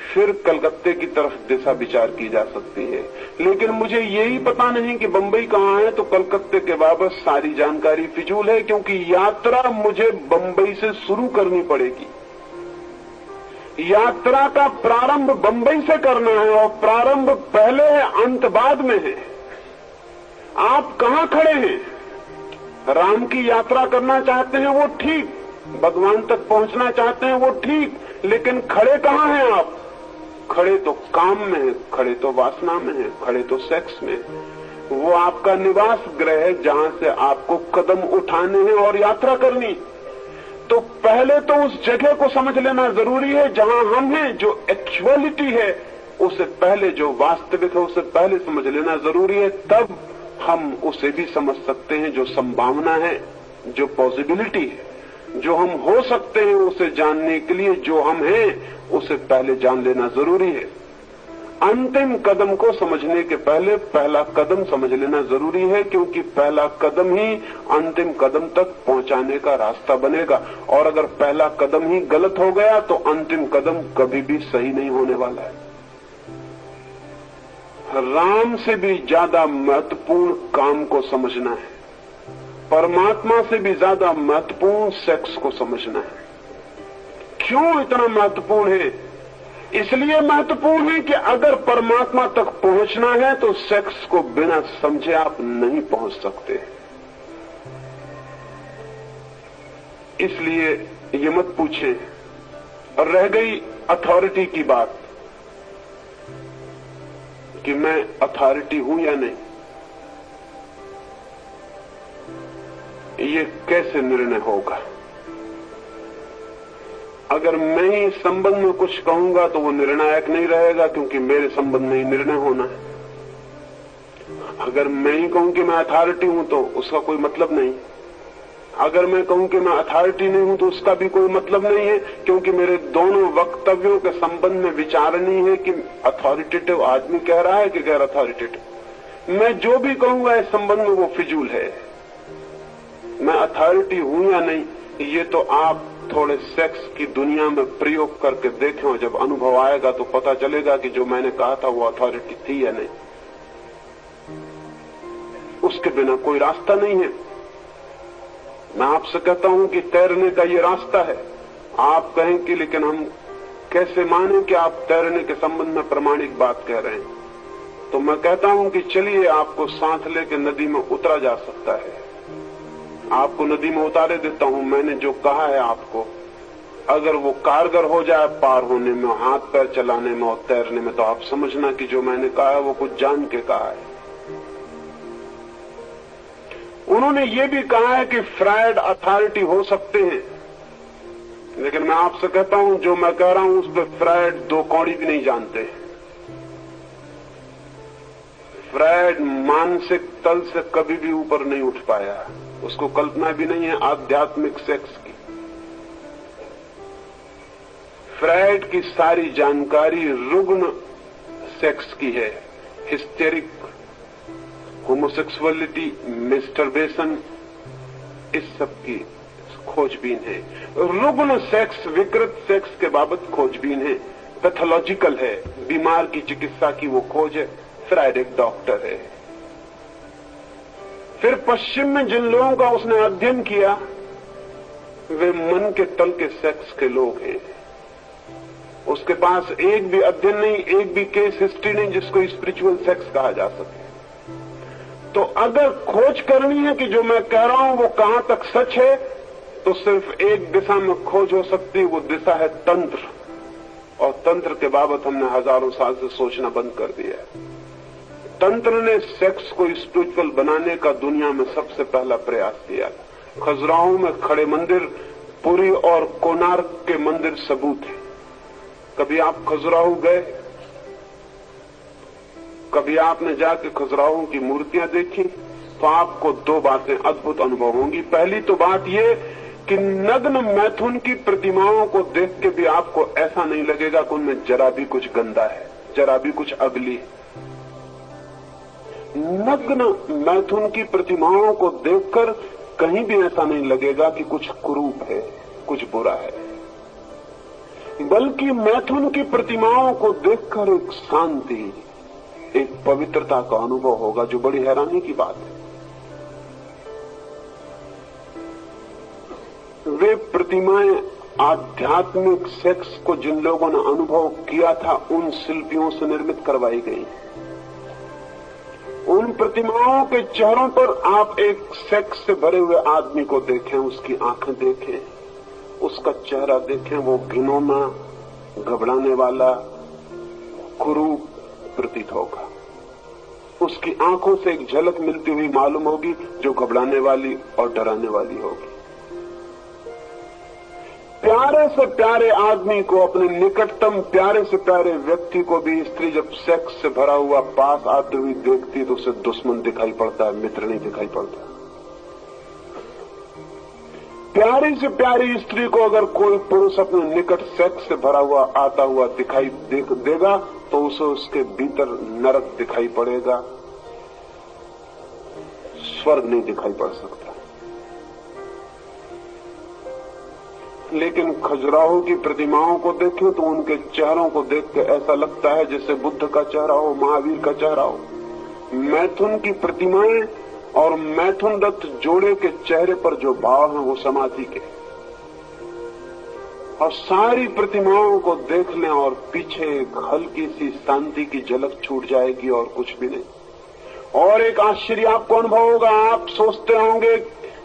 फिर कलकत्ते की तरफ दिशा विचार की जा सकती है। लेकिन मुझे यही पता नहीं कि बंबई कहां है, तो कलकत्ते के बाबत सारी जानकारी फिजूल है, क्योंकि यात्रा मुझे बंबई से शुरू करनी पड़ेगी। यात्रा का प्रारंभ बंबई से करना है और प्रारंभ पहले है, अंत बाद में है। आप कहां खड़े हैं? राम की यात्रा करना चाहते हैं वो ठीक, भगवान तक पहुंचना चाहते हैं वो ठीक, लेकिन खड़े कहां हैं आप? खड़े तो काम में है, खड़े तो वासना में है, खड़े तो सेक्स में। वो आपका निवास गृह है जहां से आपको कदम उठाने हैं और यात्रा करनी। तो पहले तो उस जगह को समझ लेना जरूरी है जहां हम हैं, जो एक्चुअलिटी है उसे पहले, जो वास्तविक है उसे पहले समझ लेना जरूरी है। तब हम उसे भी समझ सकते हैं, जो संभावना है, जो पॉसिबिलिटी है, जो हम हो सकते हैं, उसे जानने के लिए जो हम हैं उसे पहले जान लेना जरूरी है। अंतिम कदम को समझने के पहले पहला कदम समझ लेना जरूरी है, क्योंकि पहला कदम ही अंतिम कदम तक पहुंचाने का रास्ता बनेगा। और अगर पहला कदम ही गलत हो गया तो अंतिम कदम कभी भी सही नहीं होने वाला है। राम से भी ज्यादा महत्वपूर्ण काम को समझना है, परमात्मा से भी ज्यादा महत्वपूर्ण सेक्स को समझना है। क्यों इतना महत्वपूर्ण है? इसलिए महत्वपूर्ण है कि अगर परमात्मा तक पहुंचना है तो सेक्स को बिना समझे आप नहीं पहुंच सकते। इसलिए ये मत पूछें। और रह गई अथॉरिटी की बात कि मैं अथॉरिटी हूं या नहीं, ये कैसे निर्णय होगा? अगर मैं ही इस संबंध में कुछ कहूंगा तो वो निर्णायक नहीं रहेगा, क्योंकि मेरे संबंध में ही निर्णय होना है। अगर मैं ही कहूं कि मैं अथॉरिटी हूं तो उसका कोई मतलब नहीं। अगर मैं कहूं कि मैं अथॉरिटी नहीं हूं तो उसका भी कोई मतलब नहीं है, क्योंकि मेरे दोनों वक्तव्यों के संबंध में विचारनी है कि अथॉरिटेटिव आदमी कह रहा है कि गैर अथॉरिटेटिव। मैं जो भी कहूंगा इस संबंध में वो फिजूल है। मैं अथॉरिटी हूं या नहीं, ये तो आप थोड़े सेक्स की दुनिया में प्रयोग करके देखें, और जब अनुभव आएगा तो पता चलेगा कि जो मैंने कहा था वो अथॉरिटी थी या नहीं। उसके बिना कोई रास्ता नहीं है। मैं आपसे कहता हूं कि तैरने का ये रास्ता है। आप कहें कि लेकिन हम कैसे माने कि आप तैरने के संबंध में प्रमाणिक बात कह रहे हैं? तो मैं कहता हूं कि चलिए आपको साथ लेके नदी में उतरा जा सकता है। आपको नदी में उतारे देता हूं। मैंने जो कहा है आपको, अगर वो कारगर हो जाए पार होने में, हाथ पैर चलाने में और तैरने में, तो आप समझना कि जो मैंने कहा है वो कुछ जान के कहा है। उन्होंने ये भी कहा है कि फ्रायड अथॉरिटी हो सकते हैं, लेकिन मैं आपसे कहता हूं जो मैं कह रहा हूं उस पर फ्रायड 2 कौड़ी भी नहीं जानते। फ्रायड मानसिक तल से कभी भी ऊपर नहीं उठ पाया, उसको कल्पना भी नहीं है आध्यात्मिक सेक्स की। फ्रायड की सारी जानकारी रुग्ण सेक्स की है, हिस्टेरिक, होमोसेक्सुअलिटी, मेस्टरबेशन, इस सब की खोजबीन है। रुग्ण सेक्स, विकृत सेक्स के बाबत खोजबीन है, पैथोलॉजिकल है, बीमार की चिकित्सा की वो खोज है। फ्रायड एक डॉक्टर है। फिर पश्चिम में जिन लोगों का उसने अध्ययन किया वे मन के तल के सेक्स के लोग हैं। उसके पास एक भी अध्ययन नहीं, एक भी केस हिस्ट्री नहीं जिसको स्पिरिचुअल सेक्स कहा जा सके। तो अगर खोज करनी है कि जो मैं कह रहा हूं वो कहां तक सच है, तो सिर्फ एक दिशा में खोज हो सकती है, वो दिशा है तंत्र। और तंत्र के बाबत हमने हजारों साल से सोचना बंद कर दिया है। तंत्र ने सेक्स को स्पिरिचुअल बनाने का दुनिया में सबसे पहला प्रयास किया। खजुराहो में खड़े मंदिर, पुरी और कोणार्क के मंदिर सबूत है। कभी आप खजुराहो गए? कभी आपने जाके खजुराहो की मूर्तियां देखी? तो आपको 2 बातें अद्भुत अनुभव होंगी। पहली तो बात यह कि नग्न मैथुन की प्रतिमाओं को देख के भी आपको ऐसा नहीं लगेगा कि उनमें जरा भी कुछ गंदा है, जरा भी कुछ अगली है। नग्न मैथुन की प्रतिमाओं को देखकर कहीं भी ऐसा नहीं लगेगा कि कुछ कुरूप है, कुछ बुरा है, बल्कि मैथुन की प्रतिमाओं को देखकर एक शांति, एक पवित्रता का अनुभव होगा, जो बड़ी हैरानी की बात है। वे प्रतिमाएं आध्यात्मिक सेक्स को जिन लोगों ने अनुभव किया था उन शिल्पियों से निर्मित करवाई गई। उन प्रतिमाओं के चेहरों पर आप एक सेक्स से भरे हुए आदमी को देखें, उसकी आंखें देखें, उसका चेहरा देखें, वो घिनौना, घबराने वाला, कुरूप प्रतीत होगा। उसकी आंखों से एक झलक मिलती हुई मालूम होगी जो घबराने वाली और डराने वाली होगी। प्यारे से प्यारे आदमी को, अपने निकटतम प्यारे से प्यारे व्यक्ति को भी स्त्री जब सेक्स से भरा हुआ पास आते हुए देखती तो उसे दुश्मन दिखाई पड़ता है, मित्र नहीं दिखाई पड़ता। प्यारी से प्यारी स्त्री को अगर कोई पुरुष अपने निकट सेक्स से भरा हुआ आता हुआ दिखाई देगा तो उसे उसके भीतर नरक दिखाई पड़ेगा, स्वर्ग नहीं दिखाई पड़ सकता। लेकिन खजुराहो की प्रतिमाओं को देखें तो उनके चेहरों को देख के ऐसा लगता है जैसे बुद्ध का चेहरा हो, महावीर का चेहरा हो। मैथुन की प्रतिमाएं और मैथुन दत्त जोड़े के चेहरे पर जो भाव है वो समाधि के। और सारी प्रतिमाओं को देख लें और पीछे एक हल्की सी शांति की झलक छूट जाएगी और कुछ भी नहीं। और एक आश्चर्य आपको अनुभव होगा। आप सोचते होंगे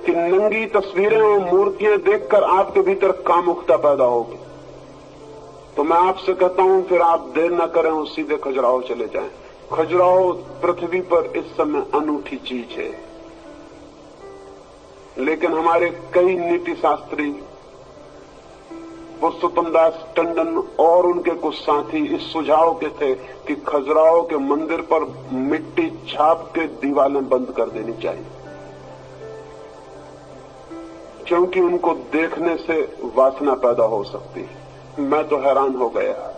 कि नंगी तस्वीरें और मूर्तियां देखकर आपके भीतर कामुकता पैदा होगी। तो मैं आपसे कहता हूं फिर आप देर न करें और सीधे खजुराहो चले जाएं। खजुराहो पृथ्वी पर इस समय अनूठी चीज है, लेकिन हमारे कई नीति शास्त्री, पुरुषोत्तम दास टंडन और उनके कुछ साथी इस सुझाव के थे कि खजुराहो के मंदिर पर मिट्टी छाप के दीवारें बंद कर देनी चाहिए, क्योंकि उनको देखने से वासना पैदा हो सकती है। मैं तो हैरान हो गया।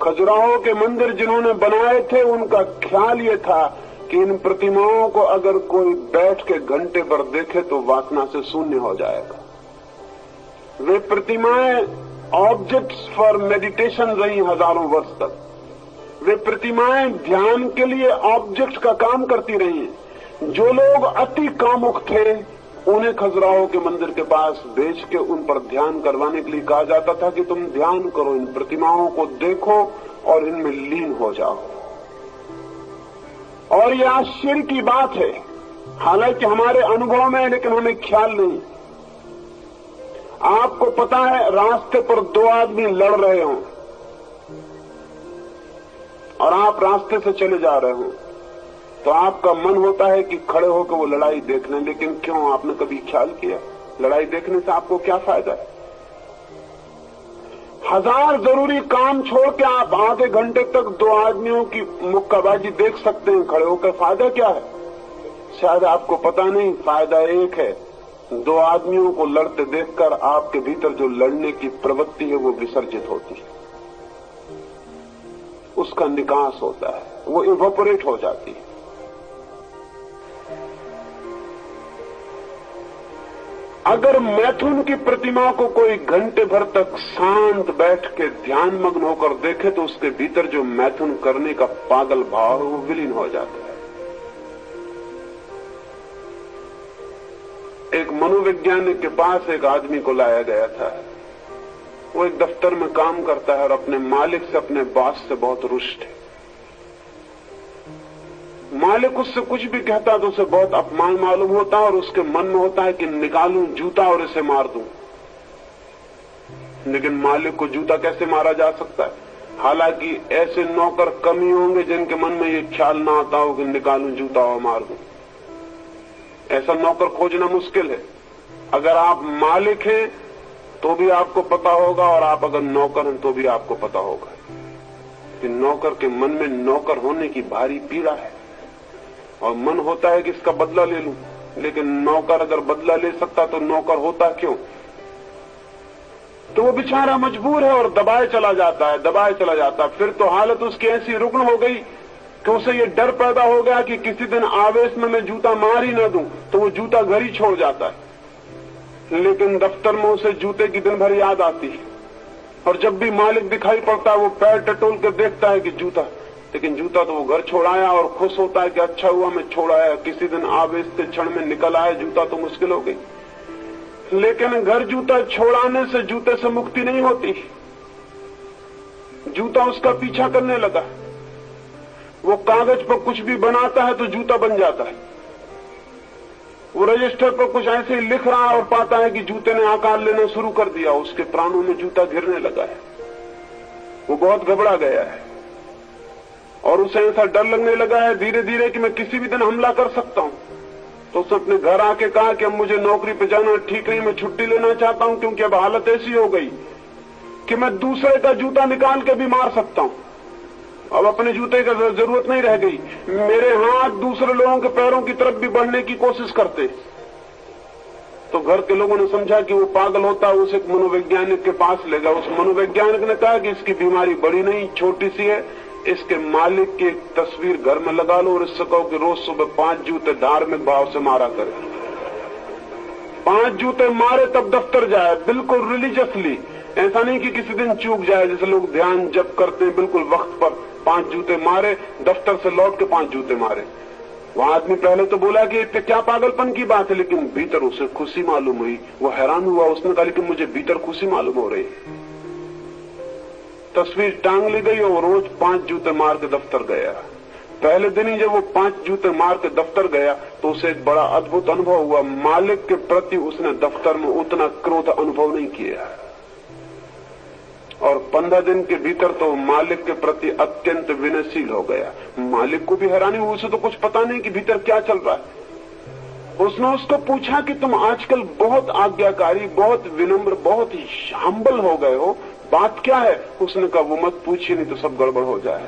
खजुराहो के मंदिर जिन्होंने बनाए थे उनका ख्याल ये था कि इन प्रतिमाओं को अगर कोई बैठ के घंटे भर देखे तो वासना से शून्य हो जाएगा। वे प्रतिमाएं ऑब्जेक्ट्स फॉर मेडिटेशन रही हजारों वर्ष तक। वे प्रतिमाएं ध्यान के लिए ऑब्जेक्ट का काम करती रही। जो लोग अति कामुक थे उन्हें खजुराहो के मंदिर के पास भेज के उन पर ध्यान करवाने के लिए कहा जाता था कि तुम ध्यान करो, इन प्रतिमाओं को देखो और इनमें लीन हो जाओ। और यह आश्चर्य की बात है, हालांकि हमारे अनुभव में है लेकिन हमें ख्याल नहीं। आपको पता है रास्ते पर 2 आदमी लड़ रहे हों और आप रास्ते से चले जा रहे हो तो आपका मन होता है कि खड़े होकर वो लड़ाई देख लें, लेकिन क्यों? आपने कभी ख्याल किया लड़ाई देखने से आपको क्या फायदा है? 1000 जरूरी काम छोड़ के आप आधे घंटे तक 2 आदमियों की मुक्काबाजी देख सकते हैं खड़े होकर। फायदा क्या है? शायद आपको पता नहीं, फायदा एक है, 2 आदमियों को लड़ते देखकर आपके भीतर जो लड़ने की प्रवृत्ति है वो विसर्जित होती है, उसका निकास होता है, वो इवोपोरेट हो जाती है। अगर मैथुन की प्रतिमा को कोई घंटे भर तक शांत बैठ के ध्यान मग्न होकर देखे तो उसके भीतर जो मैथुन करने का पागल भाव है वो विलीन हो जाता है। एक मनोवैज्ञानिक के पास एक आदमी को लाया गया था। वो एक दफ्तर में काम करता है और अपने मालिक से, अपने बॉस से बहुत रुष्ट है। मालिक उससे कुछ भी कहता तो उसे बहुत अपमान मालूम होता और उसके मन में होता है कि निकालूं जूता और इसे मार दूं। लेकिन मालिक को जूता कैसे मारा जा सकता है? हालांकि ऐसे नौकर कम ही होंगे जिनके मन में ये ख्याल ना आता हो कि निकालूं जूता और मार दूं। ऐसा नौकर खोजना मुश्किल है। अगर आप मालिक हैं तो भी आपको पता होगा, और आप अगर नौकर हैं तो भी आपको पता होगा कि नौकर के मन में नौकर होने की भारी पीड़ा है और मन होता है कि इसका बदला ले लूं। लेकिन नौकर अगर बदला ले सकता तो नौकर होता क्यों? तो वो बेचारा मजबूर है और दबाए चला जाता है, दबाए चला जाता है। फिर तो हालत उसकी ऐसी रुग्ण हो गई कि उसे ये डर पैदा हो गया कि किसी दिन आवेश में मैं जूता मार ही न दूं, तो वो जूता घर ही छोड़ जाता है। लेकिन दफ्तर में उसे जूते की दिन भर याद आती है, और जब भी मालिक दिखाई पड़ता है वो पैर टटोल कर देखता है कि जूता, लेकिन जूता तो वो घर छोड़ाया और खुश होता है कि अच्छा हुआ मैं छोड़ाया, किसी दिन आवेश के क्षण में निकल आया, जूता तो मुश्किल हो गई। लेकिन घर जूता छोड़ाने से जूते से मुक्ति नहीं होती। जूता उसका पीछा करने लगा। वो कागज पर कुछ भी बनाता है तो जूता बन जाता है। वो रजिस्टर पर कुछ ऐसे ही लिख रहा है और पाता है कि जूते ने आकार लेना शुरू कर दिया, उसके प्राणों में जूता गिरने लगा है। वो बहुत घबरा गया है और उसे ऐसा डर लगने लगा है धीरे धीरे कि मैं किसी भी दिन हमला कर सकता हूं। तो उसने अपने घर आके कहा कि अब मुझे नौकरी पे जाना ठीक नहीं, मैं छुट्टी लेना चाहता हूं, क्योंकि अब हालत ऐसी हो गई कि मैं दूसरे का जूता निकाल के भी मार सकता हूं। अब अपने जूते का जरूरत नहीं रह गई। मेरे हाथ दूसरे लोगों के पैरों की तरफ भी बढ़ने की कोशिश करते। तो घर के लोगों ने समझा कि वो पागल होता है, उसे एक मनोवैज्ञानिक के पास ले गया। उस मनोवैज्ञानिक ने कहा कि इसकी बीमारी बड़ी नहीं, छोटी सी है, इसके मालिक की एक तस्वीर घर में लगा लो और इससे कहो कि रोज सुबह 5 जूते धार्मिक भाव से मारा करे। 5 जूते मारे तब दफ्तर जाए, बिल्कुल रिलीजियसली। ऐसा नहीं कि किसी दिन चूक जाए, जैसे लोग ध्यान जप करते हैं, बिल्कुल वक्त पर 5 जूते मारे, दफ्तर से लौट के 5 जूते मारे। वहां आदमी पहले तो बोला कि क्या पागलपन की बात है, लेकिन भीतर उसे खुशी मालूम हुई। वो हैरान हुआ, उसने कहा लेकिन मुझे भीतर खुशी मालूम हो रही। तस्वीर टांग ली गई और रोज 5 जूते मार के दफ्तर गया। पहले दिन ही जब वो 5 जूते मार के दफ्तर गया तो उसे एक बड़ा अद्भुत अनुभव हुआ। मालिक के प्रति उसने दफ्तर में उतना क्रोध अनुभव नहीं किया, और 15 दिन के भीतर तो मालिक के प्रति अत्यंत विनयशील हो गया। मालिक को भी हैरानी हुई, उसे तो कुछ पता नहीं कि भीतर क्या चल रहा है। उसने उसको पूछा कि तुम आजकल बहुत आज्ञाकारी, बहुत विनम्र, बहुत ही हम्बल हो गए हो, बात क्या है? उसने कहा वो मत पूछिए, नहीं तो सब गड़बड़ हो जाए।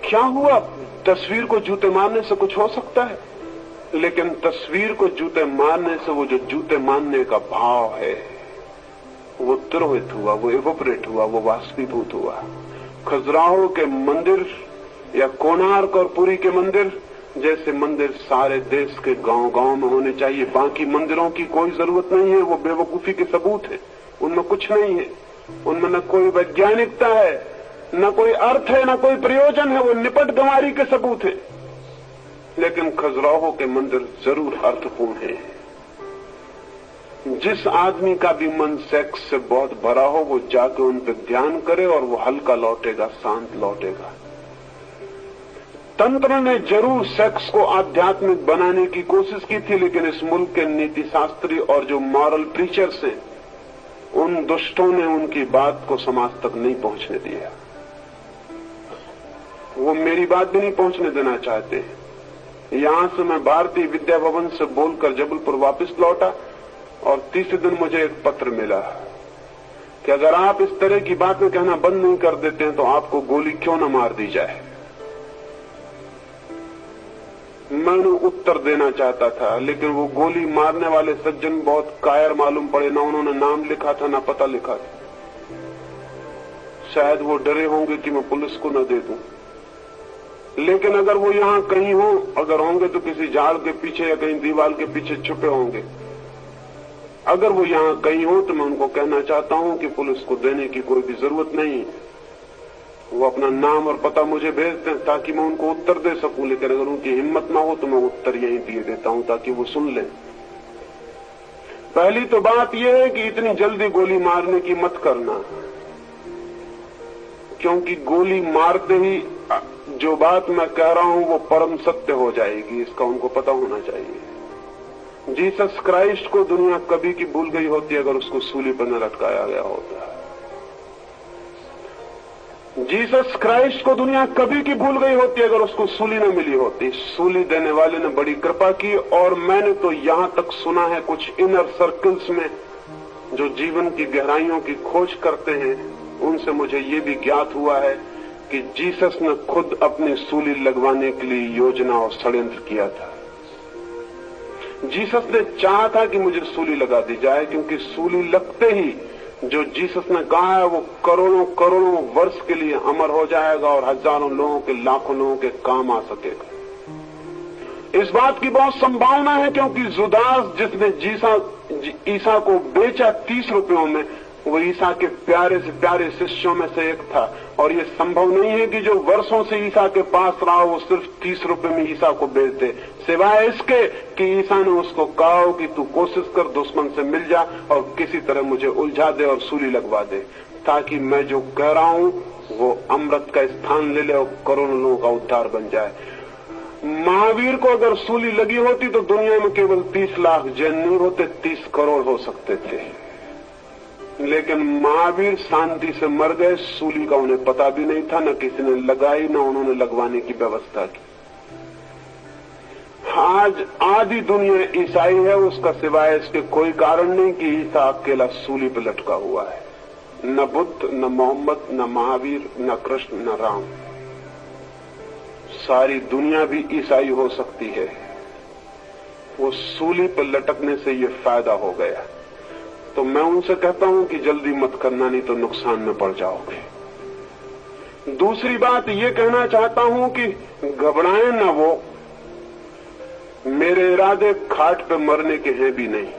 क्या हुआ? तस्वीर को जूते मारने से कुछ हो सकता है, लेकिन तस्वीर को जूते मारने से वो जो जूते मारने का भाव है वो तिरोहित हुआ, वो इवोपरेट हुआ, वो वाष्पीभूत हुआ। खजुराहो के मंदिर या कोणार्क और पुरी के मंदिर जैसे मंदिर सारे देश के गांव-गांव में होने चाहिए। बाकी मंदिरों की कोई जरूरत नहीं है, वो बेवकूफी के सबूत है। उनमें कुछ नहीं है, उनमें न कोई वैज्ञानिकता है, न कोई अर्थ है, न कोई प्रयोजन है, वो निपट गंवारी के सबूत है। लेकिन खजुराहो के मंदिर जरूर अर्थपूर्ण है। जिस आदमी का भी मन सेक्स से बहुत भरा हो वो जाके उन पर ध्यान करे और वो हल्का लौटेगा, शांत लौटेगा। तंत्र ने जरूर सेक्स को आध्यात्मिक बनाने की कोशिश की थी, लेकिन इस मुल्क के नीति शास्त्री और जो मॉरल प्रीचर्स हैं, उन दुष्टों ने उनकी बात को समाज तक नहीं पहुंचने दिया। वो मेरी बात भी नहीं पहुंचने देना चाहते। यहां से मैं भारतीय विद्या भवन से बोलकर जबलपुर वापस लौटा और तीसरे दिन मुझे एक पत्र मिला कि अगर आप इस तरह की बातें कहना बंद नहीं कर देते हैं तो आपको गोली क्यों न मार दी जाए। मैंने उत्तर देना चाहता था, लेकिन वो गोली मारने वाले सज्जन बहुत कायर मालूम पड़े। ना उन्होंने नाम लिखा था, ना पता लिखा था। शायद वो डरे होंगे कि मैं पुलिस को न दे दूं। लेकिन अगर वो यहां कहीं हो, अगर होंगे तो किसी झाड़ के पीछे या कहीं दीवार के पीछे छुपे होंगे। अगर वो यहां कहीं हो तो मैं उनको कहना चाहता हूं कि पुलिस को देने की कोई भी जरूरत नहीं। वो अपना नाम और पता मुझे भेज दें ताकि मैं उनको उत्तर दे सकूं। लेकिन अगर उनकी हिम्मत ना हो तो मैं उत्तर यहीं दिए देता हूं ताकि वो सुन लें। पहली तो बात यह है कि इतनी जल्दी गोली मारने की मत करना, क्योंकि गोली मारते ही जो बात मैं कह रहा हूं वो परम सत्य हो जाएगी। इसका उनको पता होना चाहिए। जीसस क्राइस्ट को दुनिया कभी की भूल गई होती अगर उसको सूली पर न लटकाया गया होता। जीसस क्राइस्ट को दुनिया कभी की भूल गई होती अगर उसको सूली न मिली होती। सूली देने वाले ने बड़ी कृपा की। और मैंने तो यहां तक सुना है कुछ इनर सर्कल्स में जो जीवन की गहराइयों की खोज करते हैं, उनसे मुझे ये भी ज्ञात हुआ है कि जीसस ने खुद अपनी सूली लगवाने के लिए योजना और षड्यंत्र किया था। जीसस ने चाहा था कि मुझे सूली लगा दी जाए, क्योंकि सूली लगते ही जो जीसस ने कहा है वो करोड़ों करोड़ों वर्ष के लिए अमर हो जाएगा और हजारों लोगों के, लाखों लोगों के काम आ सकेगा। इस बात की बहुत संभावना है, क्योंकि जुदास जिसने ईसा को बेचा 30 रुपयों में, वो ईसा के प्यारे से प्यारे शिष्यों में से एक था। और ये संभव नहीं है कि जो वर्षों से ईसा के पास रहा वो सिर्फ 30 रुपए में ईसा को बेच दे, सिवाय इसके कि ईसा ने उसको कहा हो कि तू कोशिश कर, दुश्मन से मिल जा और किसी तरह मुझे उलझा दे और सूली लगवा दे, ताकि मैं जो कह रहा हूं वो अमृत का स्थान ले ले और करोड़ों लोगों का उद्धार बन जाए। महावीर को अगर सूली लगी होती तो दुनिया में केवल 30 लाख जैन नहीं होते, 30 करोड़ हो सकते थे। लेकिन महावीर शांति से मर गए। सूली का उन्हें पता भी नहीं था, न किसी ने लगाई, न उन्होंने लगवाने की व्यवस्था की। आज आधी दुनिया ईसाई है, उसका सिवाय इसके कोई कारण नहीं कि ईसा अकेला सूली पर लटका हुआ है। न बुद्ध, न मोहम्मद, न महावीर, न कृष्ण, न राम। सारी दुनिया भी ईसाई हो सकती है। वो सूली पर लटकने से ये फायदा हो गया। तो मैं उनसे कहता हूं कि जल्दी मत करना, नहीं तो नुकसान में पड़ जाओगे। दूसरी बात ये कहना चाहता हूं कि घबराएं ना। वो मेरे इरादे खाट पे मरने के हैं भी नहीं।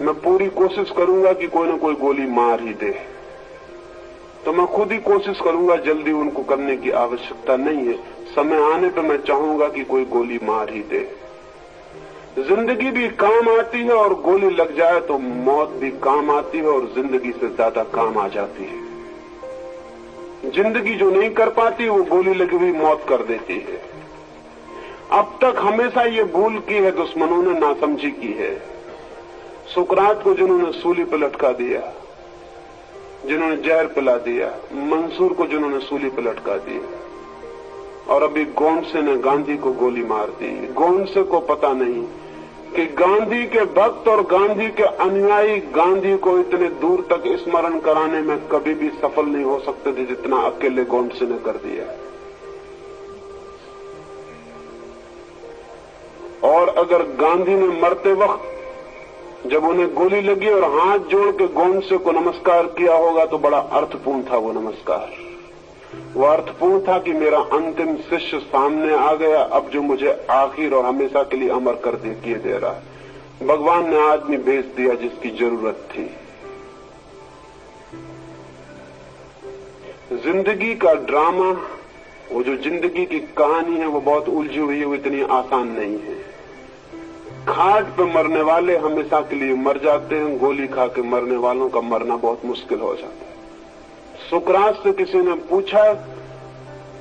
मैं पूरी कोशिश करूंगा कि कोई ना कोई गोली मार ही दे। तो मैं खुद ही कोशिश करूंगा, जल्दी उनको करने की आवश्यकता नहीं है। समय आने पर मैं चाहूंगा कि कोई गोली मार ही दे। जिंदगी भी काम आती है और गोली लग जाए तो मौत भी काम आती है और जिंदगी से ज्यादा काम आ जाती है। जिंदगी जो नहीं कर पाती वो गोली लगी हुई मौत कर देती है। अब तक हमेशा ये भूल की है दुश्मनों ने, नासमझी की है। सुकरात को जिन्होंने सूली पर लटका दिया, जिन्होंने जहर पिला दिया, मंसूर को जिन्होंने सूली पर लटका दिया, और अभी गोंडसे ने गांधी को गोली मार दी। गोंडसे को पता नहीं कि गांधी के भक्त और गांधी के अनुयायी गांधी को इतने दूर तक स्मरण कराने में कभी भी सफल नहीं हो सकते थे जितना अकेले गोंडसे ने कर दिया। और अगर गांधी ने मरते वक्त जब उन्हें गोली लगी और हाथ जोड़ के गोंडसे को नमस्कार किया होगा तो बड़ा अर्थपूर्ण था वो नमस्कार। वो अर्थपूर्ण था कि मेरा अंतिम शिष्य सामने आ गया, अब जो मुझे आखिर और हमेशा के लिए अमर कर किए दे रहा है। भगवान ने आदमी भेज दिया जिसकी जरूरत थी। जिंदगी का ड्रामा, वो जो जिंदगी की कहानी है वो बहुत उलझी हुई है, वो इतनी आसान नहीं है। खाट पे मरने वाले हमेशा के लिए मर जाते हैं, गोली खा के मरने वालों का मरना बहुत मुश्किल हो जाता है। सुकरात से किसी ने पूछा,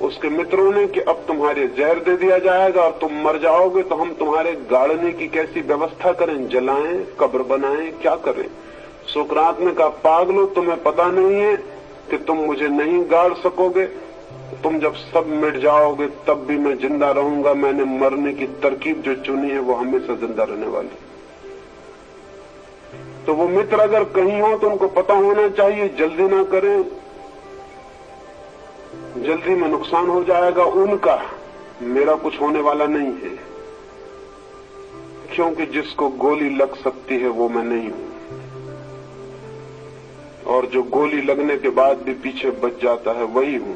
उसके मित्रों ने, कि अब तुम्हारे जहर दे दिया जाएगा और तुम मर जाओगे तो हम तुम्हारे गाड़ने की कैसी व्यवस्था करें, जलाएं, कब्र बनाएं, क्या करें? सुकरात ने कहा, पागलो, तुम्हें पता नहीं है कि तुम मुझे नहीं गाड़ सकोगे। तुम जब सब मिट जाओगे तब भी मैं जिंदा रहूंगा। मैंने मरने की तरकीब जो चुनी है वो हमेशा जिंदा रहने वाली। तो वो मित्र अगर कहीं हो तो उनको पता होना चाहिए, जल्दी ना करें, जल्दी में नुकसान हो जाएगा उनका, मेरा कुछ होने वाला नहीं है, क्योंकि जिसको गोली लग सकती है वो मैं नहीं हूं, और जो गोली लगने के बाद भी पीछे बच जाता है वही हूं।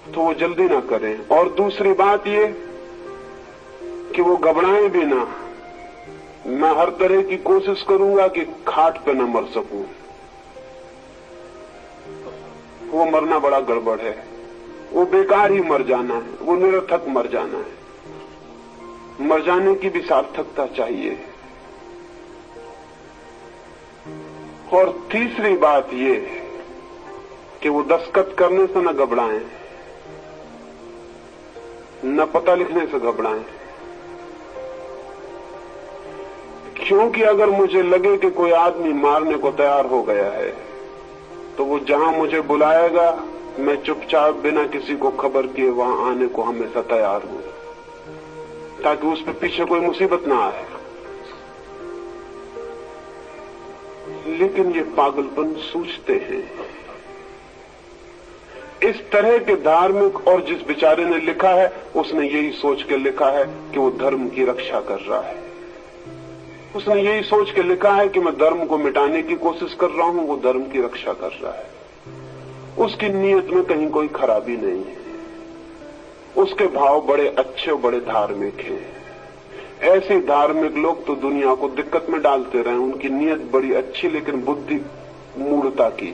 तो वो जल्दी ना करें। और दूसरी बात ये कि वो घबराएं भी ना। मैं हर तरह की कोशिश करूंगा कि खाट पे न मर सकूं। वो मरना बड़ा गड़बड़ है, वो बेकार ही मर जाना है, वो निरर्थक मर जाना है। मर जाने की भी सार्थकता चाहिए। और तीसरी बात ये कि वो दस्तखत करने से न घबराएं, न पता लिखने से घबराएं, क्योंकि अगर मुझे लगे कि कोई आदमी मारने को तैयार हो गया है तो वो जहां मुझे बुलाएगा मैं चुपचाप बिना किसी को खबर किए वहां आने को हमेशा तैयार हूं, ताकि उस पर पीछे कोई मुसीबत ना आए। लेकिन ये पागलपन सूझते हैं। इस तरह के धार्मिक, और जिस बेचारे ने लिखा है उसने यही सोच के लिखा है कि वो धर्म की रक्षा कर रहा है। उसने यही सोच के लिखा है कि मैं धर्म को मिटाने की कोशिश कर रहा हूं, वो धर्म की रक्षा कर रहा है। उसकी नीयत में कहीं कोई खराबी नहीं है। उसके भाव बड़े अच्छे और बड़े धार्मिक हैं। ऐसे धार्मिक लोग तो दुनिया को दिक्कत में डालते रहे। उनकी नीयत बड़ी अच्छी, लेकिन बुद्धि मूढ़ता की।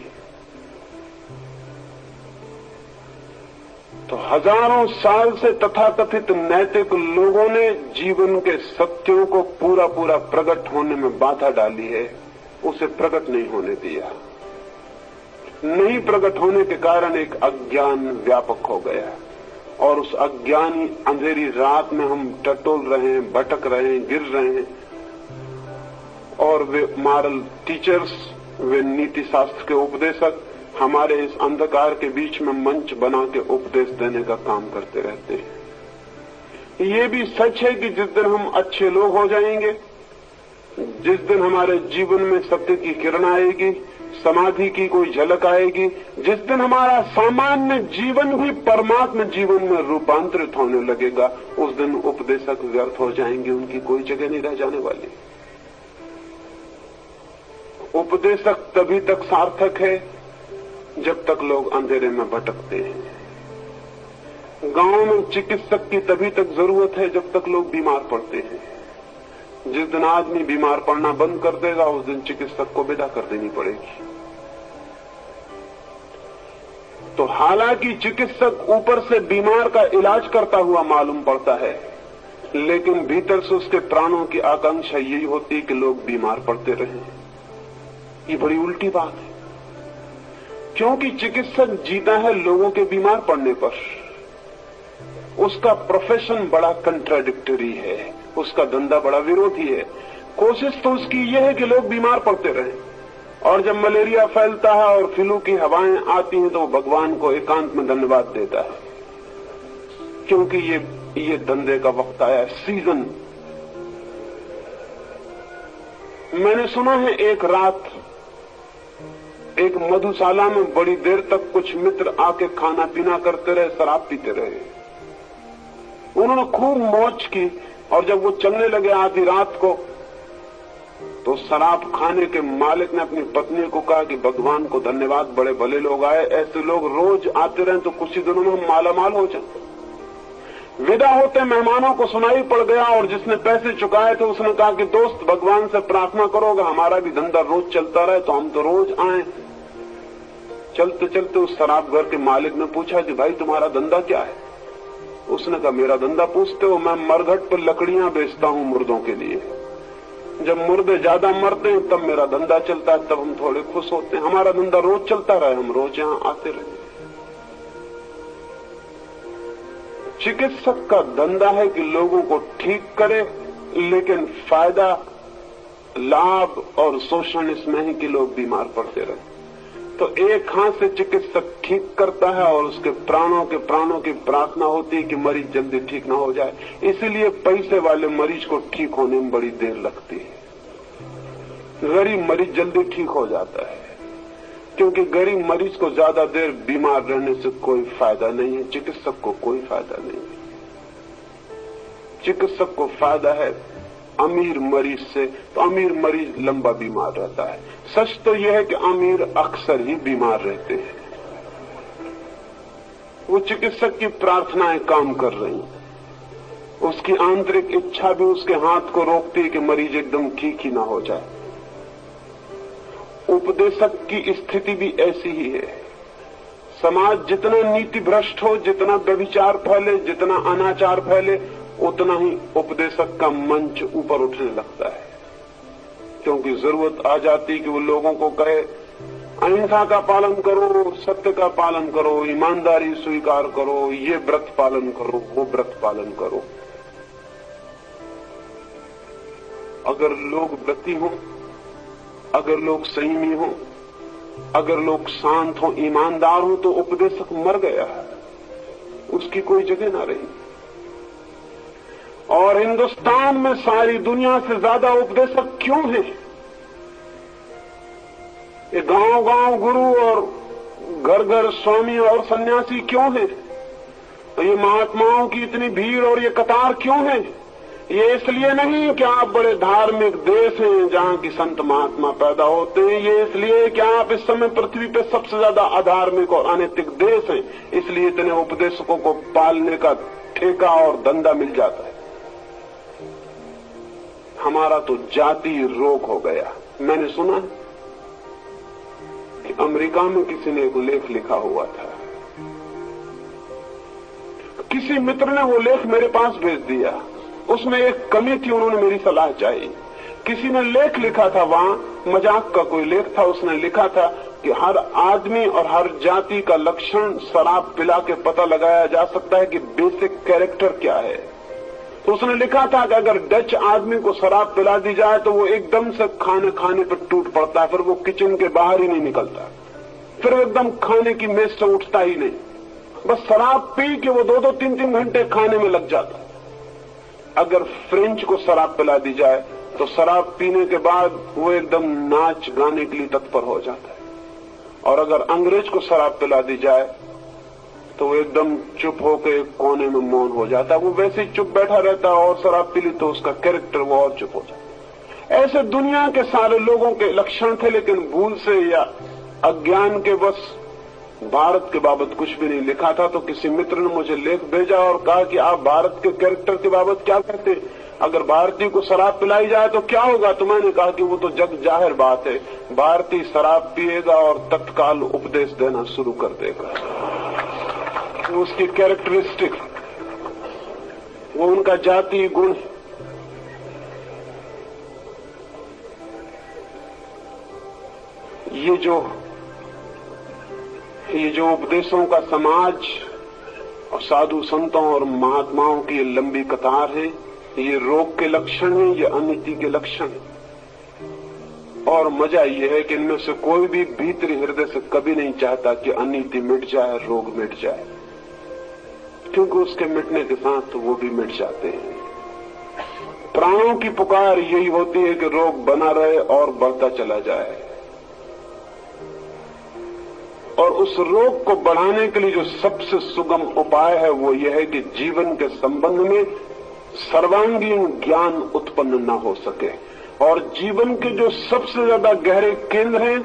तो हजारों साल से तथाकथित नैतिक लोगों ने जीवन के सत्यों को पूरा पूरा प्रकट होने में बाधा डाली है, उसे प्रकट नहीं होने दिया। नहीं प्रकट होने के कारण एक अज्ञान व्यापक हो गया, और उस अज्ञानी अंधेरी रात में हम टटोल रहे हैं, भटक रहे हैं, गिर रहे हैं। और वे मॉरल टीचर्स, वे नीति शास्त्र के उपदेशक हमारे इस अंधकार के बीच में मंच बना के उपदेश देने का काम करते रहते हैं। ये भी सच है कि जिस दिन हम अच्छे लोग हो जाएंगे, जिस दिन हमारे जीवन में सत्य की किरण आएगी, समाधि की कोई झलक आएगी, जिस दिन हमारा सामान्य जीवन भी परमात्मा जीवन में रूपांतरित होने लगेगा, उस दिन उपदेशक व्यर्थ हो जाएंगे, उनकी कोई जगह नहीं रह जाने वाली। उपदेशक तभी तक सार्थक है जब तक लोग अंधेरे में भटकते हैं। गांव में चिकित्सक की तभी तक जरूरत है जब तक लोग बीमार पड़ते हैं। जिस दिन आदमी बीमार पड़ना बंद कर देगा, उस दिन चिकित्सक को विदा कर देनी पड़ेगी। तो हालांकि चिकित्सक ऊपर से बीमार का इलाज करता हुआ मालूम पड़ता है, लेकिन भीतर से उसके प्राणों की आकांक्षा यही होती है कि लोग बीमार पड़ते रहें। ये बड़ी उल्टी बात है, क्योंकि चिकित्सक जीता है लोगों के बीमार पड़ने पर। उसका प्रोफेशन बड़ा कंट्राडिक्टरी है, उसका धंधा बड़ा विरोधी है। कोशिश तो उसकी यह है कि लोग बीमार पड़ते रहें, और जब मलेरिया फैलता है और फ्लू की हवाएं आती हैं तो वो भगवान को एकांत में धन्यवाद देता है, क्योंकि ये धंधे का वक्त आया है, सीजन। मैंने सुना है एक रात एक मधुशाला में बड़ी देर तक कुछ मित्र आके खाना पीना करते रहे, शराब पीते रहे। उन्होंने खूब मौज की, और जब वो चलने लगे आधी रात को, तो शराब खाने के मालिक ने अपनी पत्नी को कहा कि भगवान को धन्यवाद, बड़े भले लोग आए, ऐसे लोग रोज आते रहे तो कुछ ही दिनों में हम मालामाल हो जाए। विदा होते मेहमानों को सुनाई पड़ गया, और जिसने पैसे चुकाए थे उसने कहा कि दोस्त, भगवान से प्रार्थना करोगे हमारा भी धंधा रोज चलता रहे तो हम तो रोज आए। चलते चलते उस शराब घर के मालिक ने पूछा कि भाई तुम्हारा धंधा क्या है? उसने कहा मेरा धंधा पूछते हो, मैं मरघट पर लकड़ियां बेचता हूं मुर्दों के लिए। जब मुर्दे ज्यादा मरते हैं तब मेरा धंधा चलता है, तब हम थोड़े खुश होते हैं। हमारा धंधा रोज चलता रहे, हम रोज यहां आते रहे। चिकित्सक का धंधा है कि लोगों को ठीक करे, लेकिन फायदा, लाभ और शोषण इसमें है कि लोग बीमार पड़ते रहे। तो एक हाथ से चिकित्सक ठीक करता है और उसके प्राणों की प्रार्थना होती है कि मरीज जल्दी ठीक ना हो जाए। इसीलिए पैसे वाले मरीज को ठीक होने में बड़ी देर लगती है। गरीब मरीज जल्दी ठीक हो जाता है, क्योंकि गरीब मरीज को ज्यादा देर बीमार रहने से कोई फायदा नहीं है। चिकित्सक को कोई फायदा नहीं है। चिकित्सक को फायदा है अमीर मरीज से, तो अमीर मरीज लंबा बीमार रहता है। सच तो यह है कि अमीर अक्सर ही बीमार रहते हैं। वो चिकित्सक की प्रार्थनाएं काम कर रही हैं। उसकी आंतरिक इच्छा भी उसके हाथ को रोकती है कि मरीज एकदम ठीक ही ना हो जाए। उपदेशक की स्थिति भी ऐसी ही है। समाज जितना नीति भ्रष्ट हो, जितना व्यभिचार फैले, जितना अनाचार फैले, उतना ही उपदेशक का मंच ऊपर उठने लगता है, क्योंकि जरूरत आ जाती कि वो लोगों को कहे अहिंसा का पालन करो, सत्य का पालन करो, ईमानदारी स्वीकार करो, ये व्रत पालन करो, वो व्रत पालन करो। अगर लोग व्रती हों, अगर लोग संयमी हों, अगर लोग शांत हों, ईमानदार हों, तो उपदेशक मर गया है, उसकी कोई जगह ना रही। और हिंदुस्तान में सारी दुनिया से ज्यादा उपदेशक क्यों हैं? ये गांव गांव गुरु और घर घर स्वामी और सन्यासी क्यों हैं? तो ये महात्माओं की इतनी भीड़ और ये कतार क्यों है? ये इसलिए नहीं कि आप बड़े धार्मिक देश हैं जहां की संत महात्मा पैदा होते हैं। ये इसलिए कि आप इस समय पृथ्वी पे सबसे ज्यादा अधार्मिक और अनैतिक देश हैं, इसलिए इतने उपदेशकों को पालने का ठेका और धंधा मिल जाता है। हमारा तो जाति रोग हो गया। मैंने सुना कि अमेरिका में किसी ने एक लेख लिखा हुआ था। किसी मित्र ने वो लेख मेरे पास भेज दिया। उसमें एक कमी थी, उन्होंने मेरी सलाह चाहिए। किसी ने लेख लिखा था, वहां मजाक का कोई लेख था। उसने लिखा था कि हर आदमी और हर जाति का लक्षण शराब पिला के पता लगाया जा सकता है कि बेसिक कैरेक्टर क्या है। तो उसने लिखा था कि अगर डच आदमी को शराब पिला दी जाए तो वो एकदम से खाने खाने पर टूट पड़ता है, फिर वो किचन के बाहर ही नहीं निकलता, फिर वो एकदम खाने की मेज से उठता ही नहीं। बस शराब पी के वो 2-2, 3-3 घंटे खाने में लग जाता। अगर फ्रेंच को शराब पिला दी जाए तो शराब पीने के बाद वो एकदम नाच गाने के लिए तत्पर हो जाता है। और अगर अंग्रेज को शराब पिला दी जाए तो वो एकदम चुप होकर एक कोने में मौन हो जाता है। वो वैसे ही चुप बैठा रहता है, और शराब पी ली तो उसका कैरेक्टर वो और चुप हो जाता है। ऐसे दुनिया के सारे लोगों के लक्षण थे, लेकिन भूल से या अज्ञान के बस भारत के बाबत कुछ भी नहीं लिखा था। तो किसी मित्र ने मुझे लेख भेजा और कहा कि आप भारत के कैरेक्टर के बाबत क्या कहते हैं? अगर भारतीय को शराब पिलाई जाए तो क्या होगा? तो मैंने कहा कि वो तो जग जाहिर बात है, भारतीय शराब पिएगा और तत्काल उपदेश देना शुरू कर देगा। वो उसकी कैरेक्टरिस्टिक, वो उनका जातीय गुण है। ये जो उपदेशों का समाज और साधु संतों और महात्माओं की लंबी कतार है, ये रोग के लक्षण है, ये अनीति के लक्षण है। और मजा ये है कि इनमें से कोई भी भीतरी हृदय से कभी नहीं चाहता कि अनीति मिट जाए, रोग मिट जाए, क्योंकि उसके मिटने के साथ तो वो भी मिट जाते हैं। प्राणों की पुकार यही होती है कि रोग बना रहे और बढ़ता चला जाए। और उस रोग को बढ़ाने के लिए जो सबसे सुगम उपाय है वो यह है कि जीवन के संबंध में सर्वांगीण ज्ञान उत्पन्न न हो सके। और जीवन के जो सबसे ज्यादा गहरे केंद्र हैं,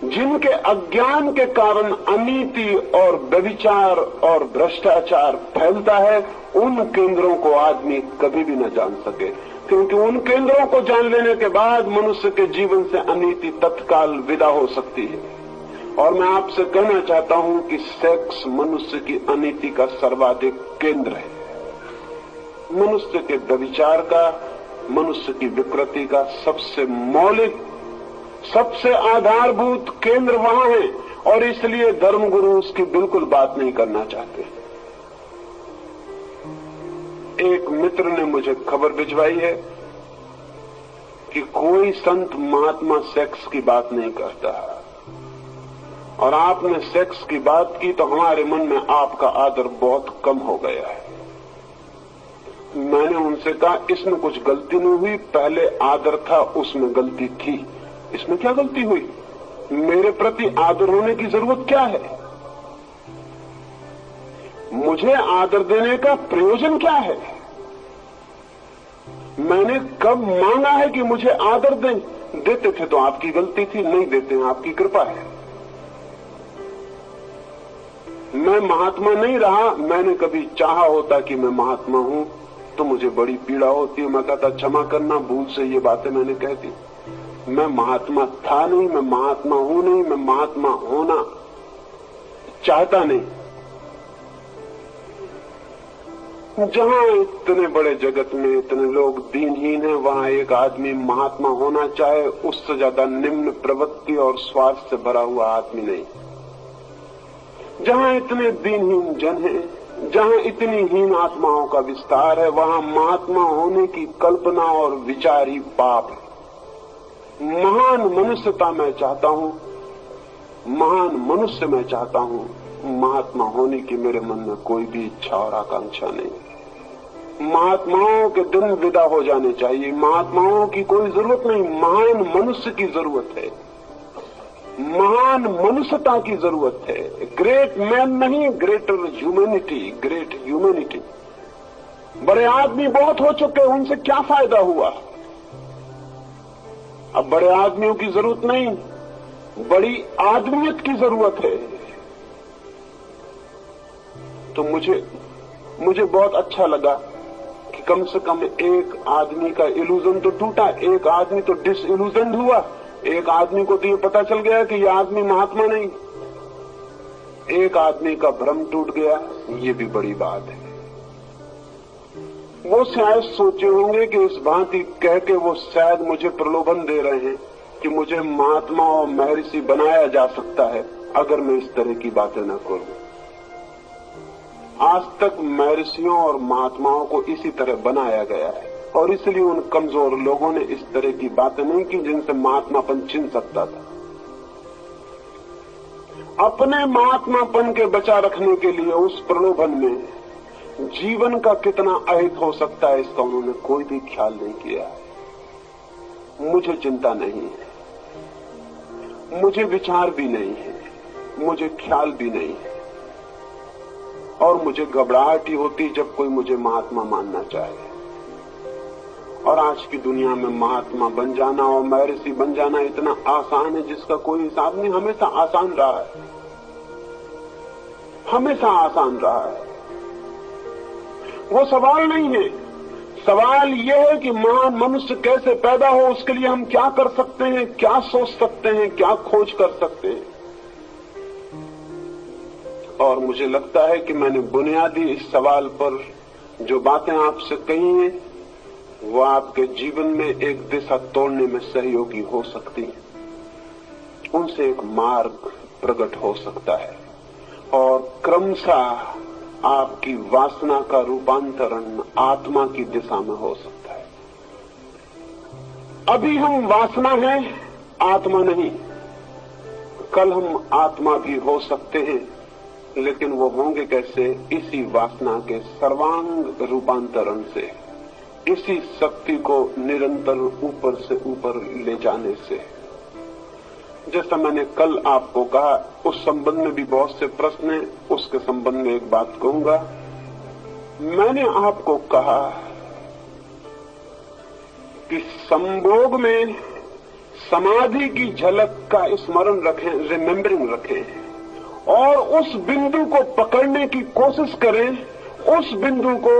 जिनके अज्ञान के कारण अनीति और व्यभिचार और भ्रष्टाचार फैलता है, उन केंद्रों को आदमी कभी भी न जान सके, क्योंकि उन केंद्रों को जान लेने के बाद मनुष्य के जीवन से अनीति तत्काल विदा हो सकती है। और मैं आपसे कहना चाहता हूं कि सेक्स मनुष्य की अनीति का सर्वाधिक केंद्र है। मनुष्य के व्यभिचार का, मनुष्य की विकृति का सबसे मौलिक, सबसे आधारभूत केंद्र वहां है। और इसलिए धर्मगुरु उसकी बिल्कुल बात नहीं करना चाहते। एक मित्र ने मुझे खबर भिजवाई है कि कोई संत महात्मा सेक्स की बात नहीं करता। और आपने सेक्स की बात की तो हमारे मन में आपका आदर बहुत कम हो गया है। मैंने उनसे कहा इसमें कुछ गलती नहीं हुई, पहले आदर था उसमें गलती थी, इसमें क्या गलती हुई? मेरे प्रति आदर होने की जरूरत क्या है? मुझे आदर देने का प्रयोजन क्या है? मैंने कब मांगा है कि मुझे आदर दें? देते थे तो आपकी गलती थी, नहीं देते हैं आपकी कृपा है। मैं महात्मा नहीं रहा, मैंने कभी चाहा होता कि मैं महात्मा हूं तो मुझे बड़ी पीड़ा होती है। मैं कहता क्षमा करना, भूल से ये बातें मैंने कह दी। मैं महात्मा था नहीं, मैं महात्मा हूं नहीं, मैं महात्मा होना चाहता नहीं। जहां इतने बड़े जगत में इतने लोग दीनहीन हैं, वहां एक आदमी महात्मा होना चाहे, उससे ज्यादा निम्न प्रवृत्ति और स्वार्थ से भरा हुआ आदमी नहीं। जहां इतने दीनहीन जन हैं, जहां इतनी हीन आत्माओं का विस्तार है, वहां महात्मा होने की कल्पना और विचार ही पाप है। महान मनुष्यता मैं चाहता हूं, महान मनुष्य मैं चाहता हूं, महात्मा होने की मेरे मन में कोई भी इच्छा और आकांक्षा नहीं। महात्माओं के दिन विदा हो जाने चाहिए, महात्माओं की कोई जरूरत नहीं, महान मनुष्य की जरूरत है, महान मनुष्यता की जरूरत है। ग्रेट मैन नहीं, ग्रेटर ह्यूमैनिटी, ग्रेट ह्यूमैनिटी। बड़े आदमी बहुत हो चुके, उनसे क्या फायदा हुआ? अब बड़े आदमियों की जरूरत नहीं, बड़ी आदमियत की जरूरत है। तो मुझे बहुत अच्छा लगा कि कम से कम एक आदमी का इल्यूजन तो टूटा, एक आदमी तो डिसइल्यूजन हुआ, एक आदमी को तो ये पता चल गया कि यह आदमी महात्मा नहीं, एक आदमी का भ्रम टूट गया, ये भी बड़ी बात है। वो शायद सोचे होंगे कि इस भांति कह के वो शायद मुझे प्रलोभन दे रहे हैं कि मुझे महात्मा और महर्षि बनाया जा सकता है अगर मैं इस तरह की बातें न करूं। आज तक महर्षियों और महात्माओं को इसी तरह बनाया गया है और इसलिए उन कमजोर लोगों ने इस तरह की बातें नहीं की जिनसे महात्मापन छिन सकता था। अपने महात्मापन के बचा रखने के लिए उस प्रलोभन में जीवन का कितना अहित हो सकता है इसका उन्होंने कोई भी ख्याल नहीं किया। मुझे चिंता नहीं है, मुझे विचार भी नहीं है, मुझे ख्याल भी नहीं है और मुझे घबराहट ही होती जब कोई मुझे महात्मा मानना चाहे। और आज की दुनिया में महात्मा बन जाना और महर्षि बन जाना इतना आसान है जिसका कोई हिसाब नहीं। हमेशा आसान रहा है, हमेशा आसान रहा है। वो सवाल नहीं है, सवाल यह है कि महान मनुष्य कैसे पैदा हो, उसके लिए हम क्या कर सकते हैं, क्या सोच सकते हैं, क्या खोज कर सकते हैं। और मुझे लगता है कि मैंने बुनियादी इस सवाल पर जो बातें आपसे कही हैं वो आपके जीवन में एक दिशा तोड़ने में सहयोगी हो सकती है, उनसे एक मार्ग प्रकट हो सकता है और क्रमशः आपकी वासना का रूपांतरण आत्मा की दिशा में हो सकता है। अभी हम वासना हैं, आत्मा नहीं। कल हम आत्मा भी हो सकते हैं, लेकिन वो होंगे कैसे? इसी वासना के सर्वांग रूपांतरण से, इसी शक्ति को निरंतर ऊपर से ऊपर ले जाने से। जैसा मैंने कल आपको कहा, उस संबंध में भी बहुत से प्रश्न हैं, उसके संबंध में एक बात कहूंगा। मैंने आपको कहा कि संभोग में समाधि की झलक का स्मरण रखें, रिमेम्बरिंग रखें और उस बिंदु को पकड़ने की कोशिश करें, उस बिंदु को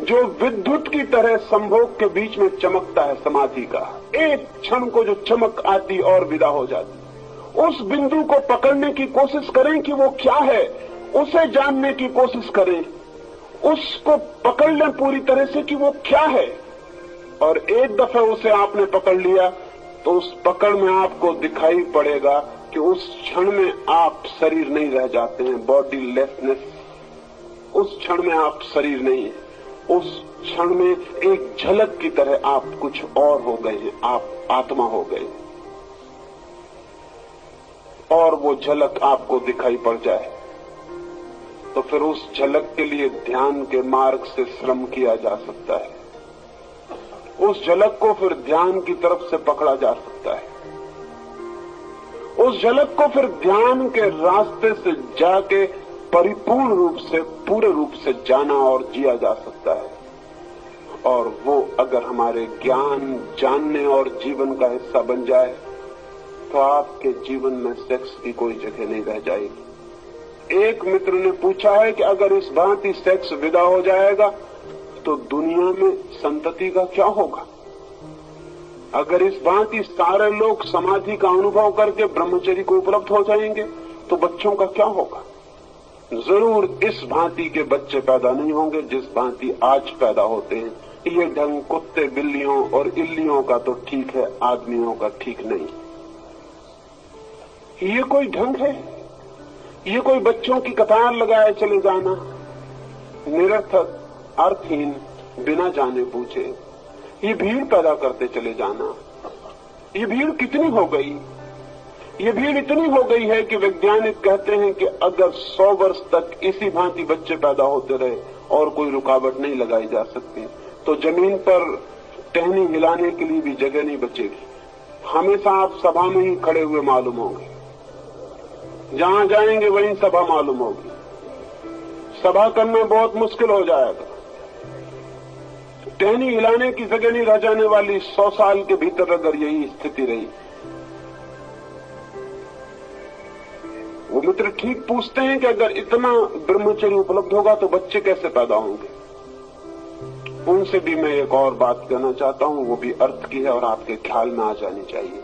जो विद्युत की तरह संभोग के बीच में चमकता है समाधि का, एक क्षण को जो चमक आती और विदा हो जाती, उस बिंदु को पकड़ने की कोशिश करें कि वो क्या है, उसे जानने की कोशिश करें, उसको पकड़ लें पूरी तरह से कि वो क्या है। और एक दफा उसे आपने पकड़ लिया तो उस पकड़ में आपको दिखाई पड़ेगा कि उस क्षण में आप शरीर नहीं रह जाते हैं, बॉडी लेसनेस। उस क्षण में आप शरीर नहीं है, उस क्षण में एक झलक की तरह आप कुछ और हो गए हैं, आप आत्मा हो गए। और वो झलक आपको दिखाई पड़ जाए, तो फिर उस झलक के लिए ध्यान के मार्ग से श्रम किया जा सकता है। उस झलक को फिर ध्यान की तरफ से पकड़ा जा सकता है। उस झलक को फिर ध्यान के रास्ते से जाके परिपूर्ण रूप से, पूरे रूप से जाना और जिया जा सकता है। और वो अगर हमारे ज्ञान, जानने और जीवन का हिस्सा बन जाए तो आपके जीवन में सेक्स की कोई जगह नहीं रह जाएगी। एक मित्र ने पूछा है कि अगर इस भांति सेक्स विदा हो जाएगा तो दुनिया में संतति का क्या होगा? अगर इस भांति सारे लोग समाधि का अनुभव करके ब्रह्मचर्य को उपलब्ध हो जाएंगे तो बच्चों का क्या होगा? जरूर इस भांति के बच्चे पैदा नहीं होंगे जिस भांति आज पैदा होते हैं। ये ढंग कुत्ते, बिल्लियों और इल्लियों का तो ठीक है, आदमियों का ठीक नहीं। ये कोई ढंग है? ये कोई बच्चों की कतार लगाए चले जाना, निरर्थक, अर्थहीन, बिना जाने पूछे ये भीड़ पैदा करते चले जाना। ये भीड़ कितनी हो गई? ये भीड़ इतनी हो गई है कि वैज्ञानिक कहते हैं कि अगर 100 वर्ष तक इसी भांति बच्चे पैदा होते रहे और कोई रुकावट नहीं लगाई जा सकती तो जमीन पर टहनी हिलाने के लिए भी जगह नहीं बचेगी। हमेशा आप सभा में ही खड़े हुए मालूम होंगे, जहां जाएंगे वहीं सभा मालूम होगी। सभा करना बहुत मुश्किल हो जाएगा। टहनी हिलाने की जगह नहीं रह जाने वाली 100 साल के भीतर अगर यही स्थिति रही। वो मित्र ठीक पूछते हैं कि अगर इतना ब्रह्मचर्य उपलब्ध होगा तो बच्चे कैसे पैदा होंगे? उनसे भी मैं एक और बात कहना चाहता हूं, वो भी अर्थ की है और आपके ख्याल में आ जानी चाहिए।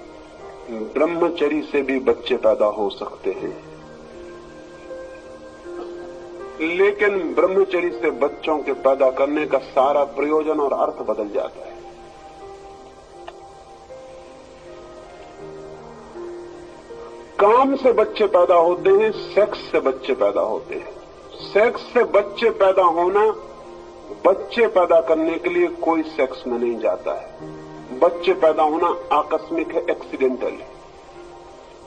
ब्रह्मचर्य से भी बच्चे पैदा हो सकते हैं, लेकिन ब्रह्मचर्य से बच्चों के पैदा करने का सारा प्रयोजन और अर्थ बदल जाता है। काम से बच्चे पैदा होते हैं, सेक्स से बच्चे पैदा होते हैं। सेक्स से बच्चे पैदा होना, बच्चे पैदा करने के लिए कोई सेक्स में नहीं जाता है। बच्चे पैदा होना आकस्मिक है, एक्सीडेंटल है।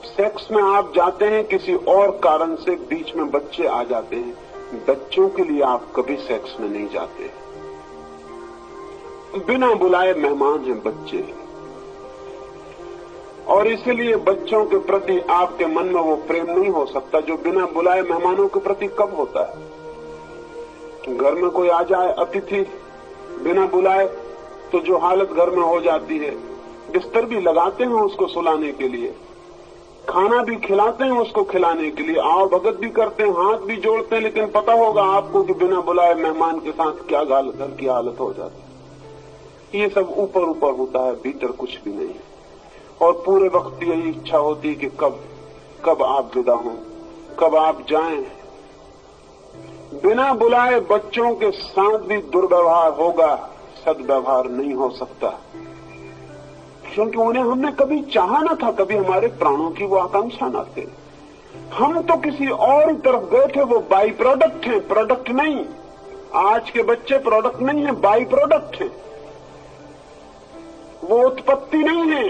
सेक्स में आप जाते हैं किसी और कारण से, बीच में बच्चे आ जाते हैं। बच्चों के लिए आप कभी सेक्स में नहीं जाते। बिना बुलाए मेहमान हैं बच्चे, और इसलिए बच्चों के प्रति आपके मन में वो प्रेम नहीं हो सकता जो बिना बुलाए मेहमानों के प्रति कब होता है। घर में कोई आ जाए अतिथि बिना बुलाए तो जो हालत घर में हो जाती है, बिस्तर भी लगाते हैं उसको सुलाने के लिए, खाना भी खिलाते हैं उसको खिलाने के लिए, आओ भगत भी करते हैं, हाथ भी जोड़ते हैं, लेकिन पता होगा आपको कि बिना बुलाए मेहमान के साथ क्या घर की हालत हो जाती है। ये सब ऊपर ऊपर होता है, भीतर कुछ भी नहीं। और पूरे वक्त यही इच्छा होती है कि कब आप विदा हों, कब आप जाएं। बिना बुलाए बच्चों के साथ भी दुर्व्यवहार होगा, सद्व्यवहार नहीं हो सकता, क्योंकि उन्हें हमने कभी चाहा न था, कभी हमारे प्राणों की वो आकांक्षा न थे। हम तो किसी और ही तरफ गए थे। वो बाई प्रोडक्ट हैं, प्रोडक्ट नहीं। आज के बच्चे प्रोडक्ट नहीं है, बाई प्रोडक्ट हैं। वो उत्पत्ति नहीं है।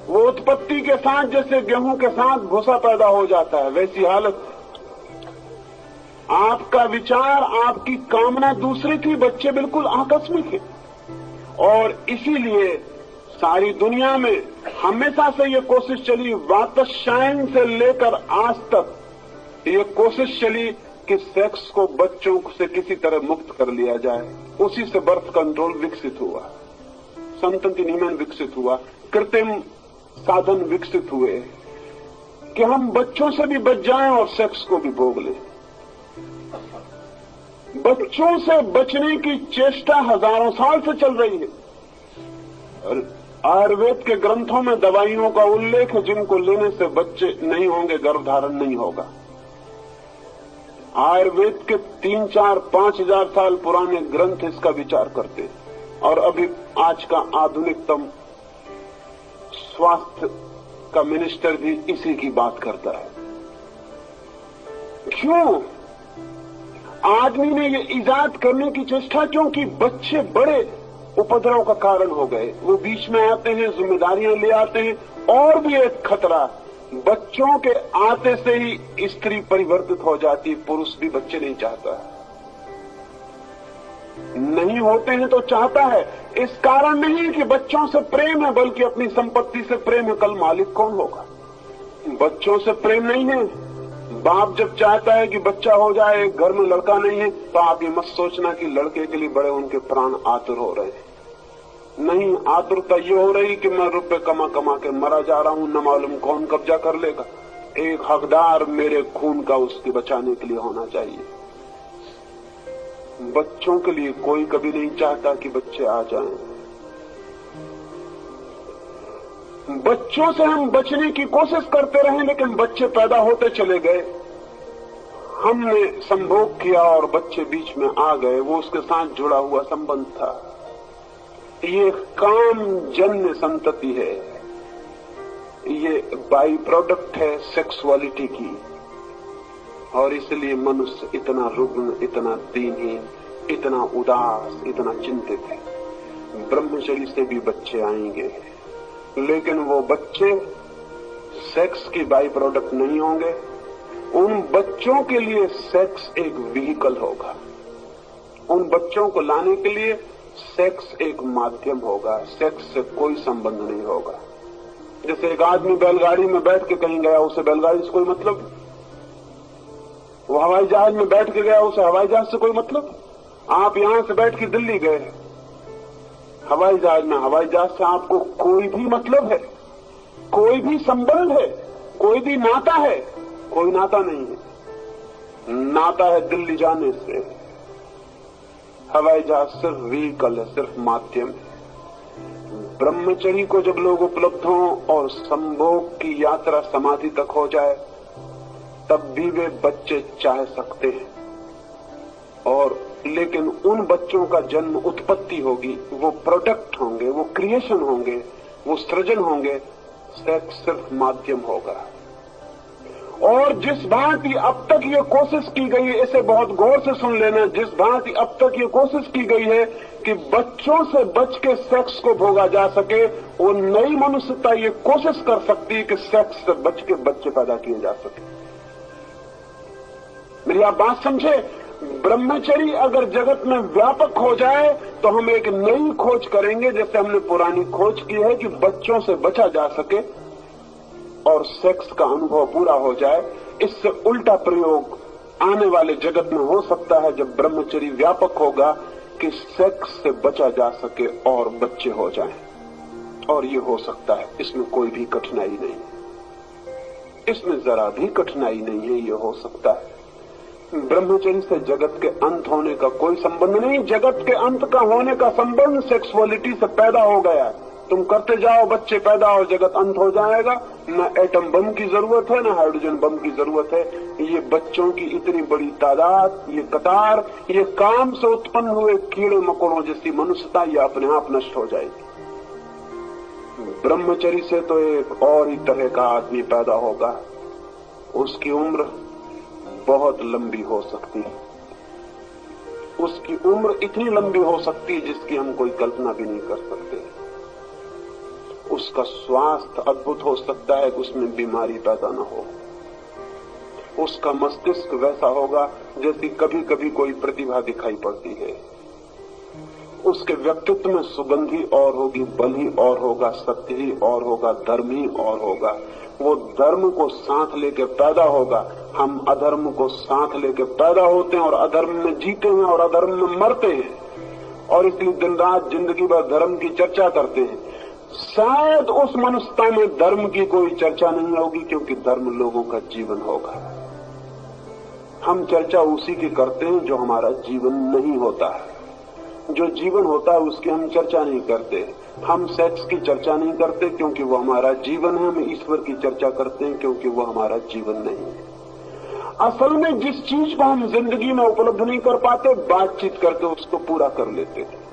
वो उत्पत्ति के साथ जैसे गेहूं के साथ भूसा पैदा हो जाता है, वैसी हालत। आपका विचार, आपकी कामना दूसरी थी, बच्चे बिल्कुल आकस्मिक है। और इसीलिए सारी दुनिया में हमेशा से ये कोशिश चली, वातशायन से लेकर आज तक ये कोशिश चली कि सेक्स को बच्चों से किसी तरह मुक्त कर लिया जाए। उसी से बर्थ कंट्रोल विकसित हुआ, संतति नियमन विकसित हुआ, कृत्रिम साधन विकसित हुए कि हम बच्चों से भी बच जाएं और सेक्स को भी भोग लें। बच्चों से बचने की चेष्टा हजारों साल से चल रही है। और आयुर्वेद के ग्रंथों में दवाइयों का उल्लेख है जिनको लेने से बच्चे नहीं होंगे, गर्भधारण नहीं होगा। आयुर्वेद के 3, 4, 5 हजार साल पुराने ग्रंथ इसका विचार करते हैं। और अभी आज का आधुनिकतम स्वास्थ्य का मिनिस्टर भी इसी की बात करता है। क्यों आदमी ने ये इजाद करने की चेष्टा? क्योंकि बच्चे बड़े उपद्रव का कारण हो गए। वो बीच में आते हैं, जिम्मेदारियां ले आते हैं। और भी एक खतरा, बच्चों के आते से ही स्त्री परिवर्तित हो जाती है। पुरुष भी बच्चे नहीं चाहता, नहीं होते हैं तो चाहता है। इस कारण नहीं कि बच्चों से प्रेम है, बल्कि अपनी संपत्ति से प्रेम है। कल मालिक कौन होगा? बच्चों से प्रेम नहीं है। बाप जब चाहता है कि बच्चा हो जाए, घर में लड़का नहीं है, तो आप ये मत सोचना कि लड़के के लिए बड़े उनके प्राण आतुर हो रहे हैं। नहीं, आतुरता ये हो रही कि मैं रुपए कमा कमा के मरा जा रहा हूं, न मालूम कौन कब्जा कर लेगा। एक हकदार मेरे खून का उसके बचाने के लिए होना चाहिए। बच्चों के लिए कोई कभी नहीं चाहता कि बच्चे आ जाएं। बच्चों से हम बचने की कोशिश करते रहे, लेकिन बच्चे पैदा होते चले गए। हमने संभोग किया और बच्चे बीच में आ गए। वो उसके साथ जुड़ा हुआ संबंध था। ये काम जन्य संतति है, ये बाई प्रोडक्ट है सेक्सुअलिटी की। और इसलिए मनुष्य इतना रुग्ण, इतना दीनहीन, इतना उदास, इतना चिंतित है। ब्रह्मचर्य से भी बच्चे आएंगे, लेकिन वो बच्चे सेक्स की बाई प्रोडक्ट नहीं होंगे। उन बच्चों के लिए सेक्स एक व्हीकल होगा। उन बच्चों को लाने के लिए सेक्स एक माध्यम होगा। सेक्स से कोई संबंध नहीं होगा। जैसे एक आदमी बैलगाड़ी में बैठ के कहीं गया, उसे बैलगाड़ी से कोई मतलब। वो हवाई जहाज में बैठ के गया, उसे हवाई जहाज से कोई मतलब। आप यहां से बैठ के दिल्ली गए हवाई जहाज में, हवाई जहाज से आपको कोई भी मतलब है, कोई भी संबंध है, कोई भी नाता है? कोई नाता नहीं है। नाता है दिल्ली जाने से। हवाई जहाज सिर्फ व्हीकल है, सिर्फ माध्यम है। ब्रह्मचर्य को जब लोग उपलब्ध हों और संभोग की यात्रा समाधि तक हो जाए, तब भी वे बच्चे चाह सकते हैं। और लेकिन उन बच्चों का जन्म उत्पत्ति होगी, वो प्रोडक्ट होंगे, वो क्रिएशन होंगे, वो सृजन होंगे। सेक्स सिर्फ माध्यम होगा। और जिस भांति अब तक ये कोशिश की गई है, इसे बहुत गौर से सुन लेना, जिस भांति अब तक ये कोशिश की गई है कि बच्चों से बच के सेक्स को भोगा जा सके, वो नई मनुष्यता ये कोशिश कर सकती है कि सेक्स से बच के बच्चे पैदा किए जा सके। मेरी आप बात समझे? ब्रह्मचर्य अगर जगत में व्यापक हो जाए तो हम एक नई खोज करेंगे, जैसे हमने पुरानी खोज की है कि बच्चों से बचा जा सके और सेक्स का अनुभव पूरा हो जाए। इससे उल्टा प्रयोग आने वाले जगत में हो सकता है, जब ब्रह्मचर्य व्यापक होगा, कि सेक्स से बचा जा सके और बच्चे हो जाएं। और ये हो सकता है, इसमें कोई भी कठिनाई नहीं, इसमें जरा भी कठिनाई नहीं है, ये हो सकता है। ब्रह्मचर्य से जगत के अंत होने का कोई संबंध नहीं। जगत के अंत का होने का संबंध सेक्सुअलिटी से पैदा हो गया। तुम करते जाओ, बच्चे पैदा और जगत अंत हो जाएगा। न एटम बम की जरूरत है, न हाइड्रोजन बम की जरूरत है। ये बच्चों की इतनी बड़ी तादाद, ये कतार, ये काम से उत्पन्न हुए कीड़े मकोड़ों जैसी मनुष्यता, ये अपने आप नष्ट हो जाएगी। ब्रह्मचर्य से तो एक और ही तरह का आदमी पैदा होगा। उसकी उम्र बहुत लंबी हो सकती है। उसकी उम्र इतनी लंबी हो सकती है जिसकी हम कोई कल्पना भी नहीं कर सकते। उसका स्वास्थ्य अद्भुत हो सकता है कि उसमें बीमारी पैदा न हो। उसका मस्तिष्क वैसा होगा जैसी कभी कभी कोई प्रतिभा दिखाई पड़ती है। उसके व्यक्तित्व में सुगंधी और होगी, बल ही और होगा, सत्य ही और होगा, धर्म ही और होगा। वो धर्म को साथ लेके पैदा होगा। हम अधर्म को साथ लेके पैदा होते हैं और अधर्म में जीते हैं और अधर्म में मरते हैं। और इसलिए दिन रात जिंदगी भर धर्म की चर्चा करते हैं। शायद उस मनुष्यता में धर्म की कोई चर्चा नहीं होगी, क्योंकि धर्म लोगों का जीवन होगा। हम चर्चा उसी की करते हैं जो हमारा जीवन नहीं होता है। जो जीवन होता है उसकी हम चर्चा नहीं करते। हम सेक्स की चर्चा नहीं करते क्योंकि वो हमारा जीवन है। हम ईश्वर की चर्चा करते हैं क्योंकि वो हमारा जीवन नहीं है। असल में जिस चीज को हम जिंदगी में उपलब्ध नहीं कर पाते, बातचीत करके उसको पूरा कर लेते हैं।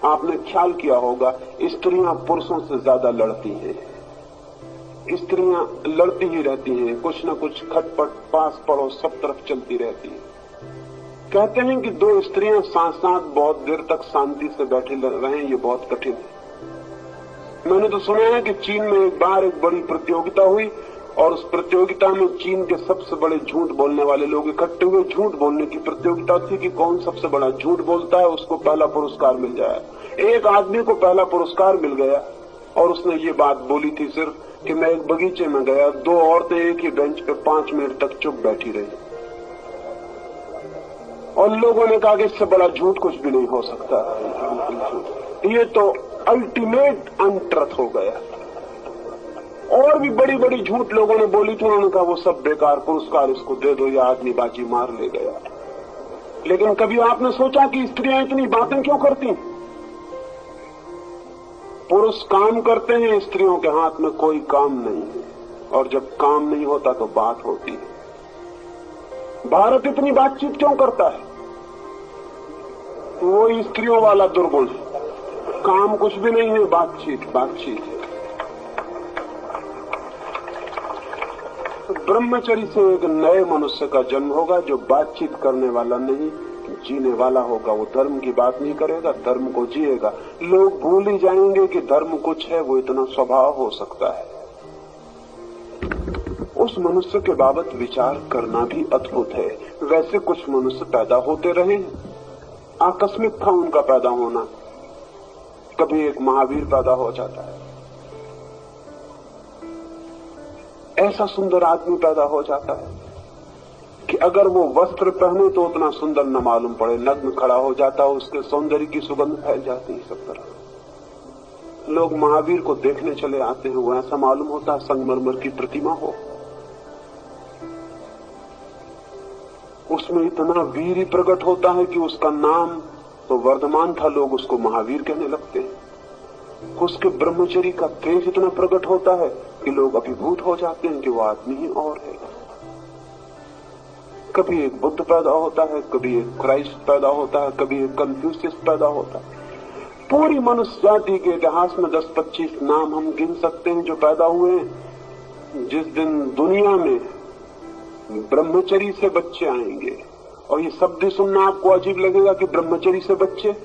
आपने ख्याल किया होगा, स्त्रियां पुरुषों से ज्यादा लड़ती हैं। स्त्रियां लड़ती ही रहती हैं, कुछ न कुछ खटपट, पास पड़ोस सब तरफ चलती रहती है। कहते हैं कि दो स्त्रियां साथ साथ बहुत देर तक शांति से बैठे रहें, ये बहुत कठिन है। मैंने तो सुना है कि चीन में एक बार एक बड़ी प्रतियोगिता हुई और उस प्रतियोगिता में चीन के सबसे बड़े झूठ बोलने वाले लोग इकट्ठे हुए। झूठ बोलने की प्रतियोगिता थी कि कौन सबसे बड़ा झूठ बोलता है, उसको पहला पुरस्कार मिल जाए। एक आदमी को पहला पुरस्कार मिल गया और उसने ये बात बोली थी सिर्फ कि मैं एक बगीचे में गया, दो औरतें एक ही बेंच पे 5 मिनट तक चुप बैठी रही और लोगों ने कहा कि इससे बड़ा झूठ कुछ भी नहीं हो सकता। ये तो अल्टीमेट अनट्रथ हो गया। और भी बड़ी बड़ी झूठ लोगों ने बोली थी, उन्होंने कहा वो सब बेकार, पुरस्कार इसको दे दो, ये आदमी बाजी मार ले गया। लेकिन कभी आपने सोचा कि स्त्रियां इतनी बातें क्यों करती? पुरुष काम करते हैं, स्त्रियों के हाथ में कोई काम नहीं है, और जब काम नहीं होता तो बात होती है। भारत इतनी बातचीत क्यों करता है? वो स्त्रियों वाला दुर्गुण है। काम कुछ भी नहीं है, बातचीत बातचीत है। तो ब्रह्मचर्य से एक नए मनुष्य का जन्म होगा जो बातचीत करने वाला नहीं, जीने वाला होगा। वो धर्म की बात नहीं करेगा, धर्म को जिएगा। लोग भूल ही जाएंगे कि धर्म कुछ है, वो इतना स्वभाव हो सकता है। उस मनुष्य के बाबत विचार करना भी अद्भुत है। वैसे कुछ मनुष्य पैदा होते रहे, आकस्मिक था उनका पैदा होना। कभी एक महावीर पैदा हो जाता है, ऐसा सुंदर आदमी पैदा हो जाता है कि अगर वो वस्त्र पहने तो उतना सुंदर न मालूम पड़े, नग्न खड़ा हो जाता, उसके सौंदर्य की सुगंध फैल जाती है सब तरफ। लोग महावीर को देखने चले आते हैं, वो ऐसा मालूम होता है संगमरमर की प्रतिमा हो। उसमें इतना वीर प्रकट होता है कि उसका नाम तो वर्धमान था, लोग उसको महावीर कहने लगते हैं। उसके ब्रह्मचर्य का तेज इतना प्रकट होता है कि लोग अभिभूत हो जाते हैं कि वो आदमी ही और है। कभी एक बुद्ध पैदा होता है, कभी एक क्राइस्ट पैदा होता है, कभी एक कन्फ्यूशियस पैदा होता है। पूरी मनुष्य जाति के इतिहास में 10-25 नाम हम गिन सकते हैं जो पैदा हुए हैं। जिस दिन दुनिया में ब्रह्मचर्य से बच्चे आएंगे, और ये शब्द सुनना आपको अजीब लगेगा कि ब्रह्मचर्य से बच्चे,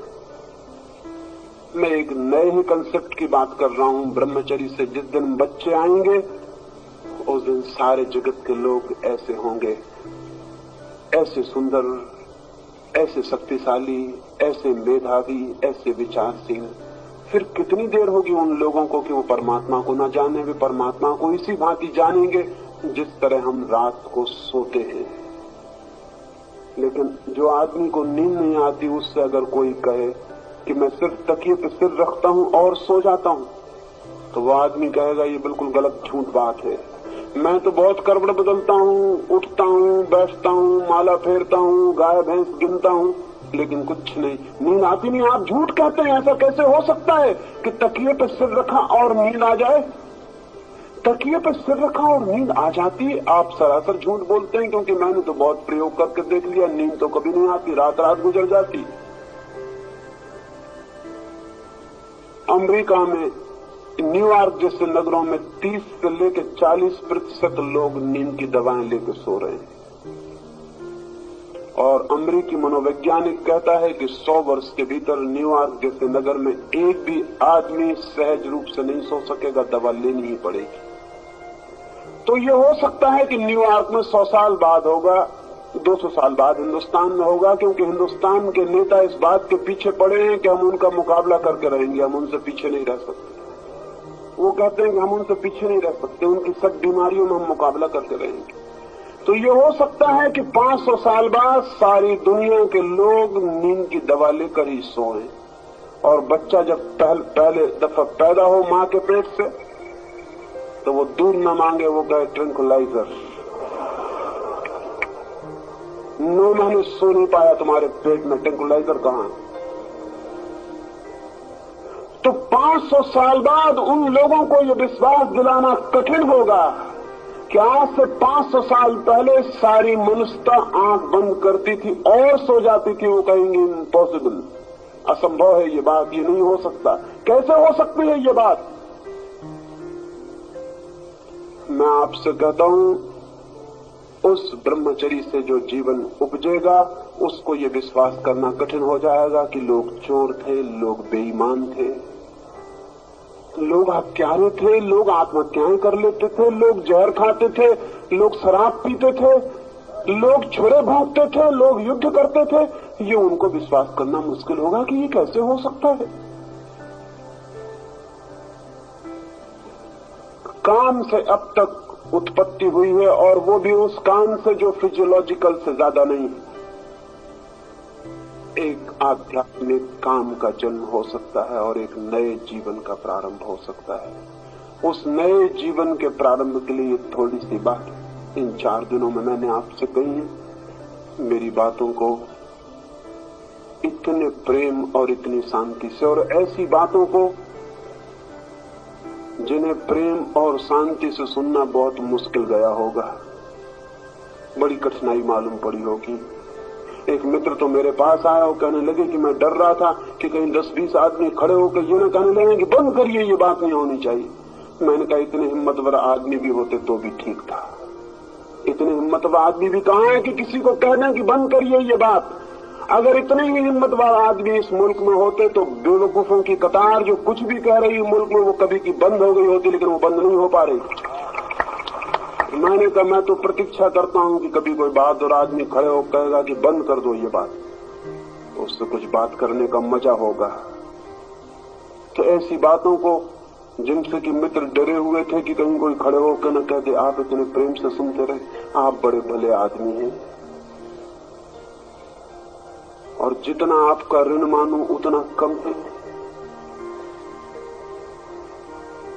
मैं एक नए ही कंसेप्ट की बात कर रहा हूं। ब्रह्मचर्य से जिस दिन बच्चे आएंगे उस दिन सारे जगत के लोग ऐसे होंगे, ऐसे सुंदर, ऐसे शक्तिशाली, ऐसे मेधावी, ऐसे विचारशील। फिर कितनी देर होगी उन लोगों को कि वो परमात्मा को न जाने। वे परमात्मा को इसी भांति जानेंगे जिस तरह हम रात को सोते हैं। लेकिन जो आदमी को नींद नहीं आती, उससे अगर कोई कहे कि मैं सिर्फ तकिए पे सिर रखता हूं और सो जाता हूं, तो वो आदमी कहेगा ये बिल्कुल गलत झूठ बात है। मैं तो बहुत करवट बदलता हूँ, उठता हूँ, बैठता हूँ, माला फेरता हूँ, गाय भैंस गिनता हूँ, लेकिन कुछ नहीं, नींद आती नहीं। आप झूठ कहते हैं। ऐसा कैसे हो सकता है कि तकिए पे सिर रखा और नींद आ जाए? तकिए पे सिर रखा और नींद आ जाती है? आप सरासर झूठ बोलते हैं, क्योंकि मैंने तो बहुत प्रयोग करके देख लिया, नींद तो कभी नहीं आती, रात रात गुजर जाती। अमेरिका में न्यूयॉर्क जैसे नगरों में 30 से लेकर 40% लोग नींद की दवाएं लेकर सो रहे हैं। और अमेरिकी मनोवैज्ञानिक कहता है कि 100 वर्ष के भीतर न्यूयॉर्क जैसे नगर में एक भी आदमी सहज रूप से नहीं सो सकेगा, दवा लेनी ही पड़ेगी। तो ये हो सकता है कि न्यूयॉर्क में 100 साल बाद होगा, 200 साल बाद हिंदुस्तान में होगा, क्योंकि हिंदुस्तान के नेता इस बात के पीछे पड़े हैं कि हम उनका मुकाबला करके रहेंगे, हम उनसे पीछे नहीं रह सकते। वो कहते हैं कि हम उनसे पीछे नहीं रह सकते, उनकी सब बीमारियों में हम मुकाबला करके रहेंगे। तो ये हो सकता है कि 500 साल बाद सारी दुनिया के लोग नींद की दवा लेकर ही सोएं, और बच्चा जब पहले दफा पैदा हो मां के पेट से, तो वो दूध न मांगे, वो कहे ट्रैंक्विलाइजर। 9 महीने सो नहीं पाया तुम्हारे पेट में, ट्रैंक्विलाइजर कहां है? तो 500 साल बाद उन लोगों को यह विश्वास दिलाना कठिन होगा कि आज से 500 साल पहले सारी मनुष्यता आंख बंद करती थी और सो जाती थी। वो कहेंगे इम्पॉसिबल, असंभव है ये बात, ये नहीं हो सकता। कैसे हो सकती है ये बात? मैं आपसे कहता हूं, उस ब्रह्मचर्य से जो जीवन उपजेगा उसको ये विश्वास करना कठिन हो जाएगा कि लोग चोर थे, लोग बेईमान थे, लोग हत्यारे थे, लोग आत्महत्याएं कर लेते थे, लोग जहर खाते थे, लोग शराब पीते थे, लोग छुरे भोंकते थे, लोग युद्ध करते थे। ये उनको विश्वास करना मुश्किल होगा कि ये कैसे हो सकता है। काम से अब तक उत्पत्ति हुई है और वो भी उस काम से जो फिजियोलॉजिकल से ज्यादा नहीं। एक आध्यात्मिक काम का जन्म हो सकता है और एक नए जीवन का प्रारंभ हो सकता है। उस नए जीवन के प्रारंभ के लिए थोड़ी सी बात इन 4 दिनों में मैंने आपसे कही है। मेरी बातों को इतने प्रेम और इतनी शांति से, और ऐसी बातों को जिन्हें प्रेम और शांति से सुनना बहुत मुश्किल गया होगा, बड़ी कठिनाई मालूम पड़ी होगी। एक मित्र तो मेरे पास आया और कहने लगे कि मैं डर रहा था कि कहीं 10-20 आदमी खड़े होकर ये ना कहने लगे कि बंद करिए, ये बात नहीं होनी चाहिए। मैंने कहा इतने हिम्मतवर आदमी भी होते तो भी ठीक था। इतने हिम्मतवर आदमी भी कहाँ है कि किसी को कह दें कि बंद करिए ये बात। अगर इतने ही हिम्मतवार आदमी इस मुल्क में होते तो बेवकूफों की कतार जो कुछ भी कह रही मुल्क में वो कभी की बंद हो गई होती, लेकिन वो बंद नहीं हो पा रही। मैंने कहा मैं तो प्रतीक्षा करता हूं कि कभी कोई बहादुर आदमी खड़े हो कहेगा कि बंद कर दो ये बात, उससे कुछ बात करने का मजा होगा। तो ऐसी बातों को जिनसे कि मित्र डरे हुए थे कि कहीं कोई खड़े होकर न कह दे आप इतने प्रेम से सुनते रहे, आप बड़े भले आदमी हैं और जितना आपका ऋण मानूं उतना कम है।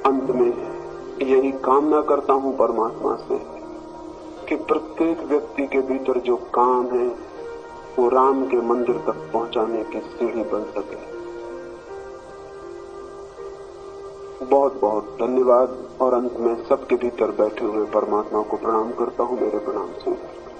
अंत में यही कामना करता हूं परमात्मा से कि प्रत्येक व्यक्ति के भीतर जो काम है वो राम के मंदिर तक पहुंचाने की सीढ़ी बन सके। बहुत बहुत धन्यवाद। और अंत में सबके भीतर बैठे हुए परमात्मा को प्रणाम करता हूं। मेरे प्रणाम स्वीकार।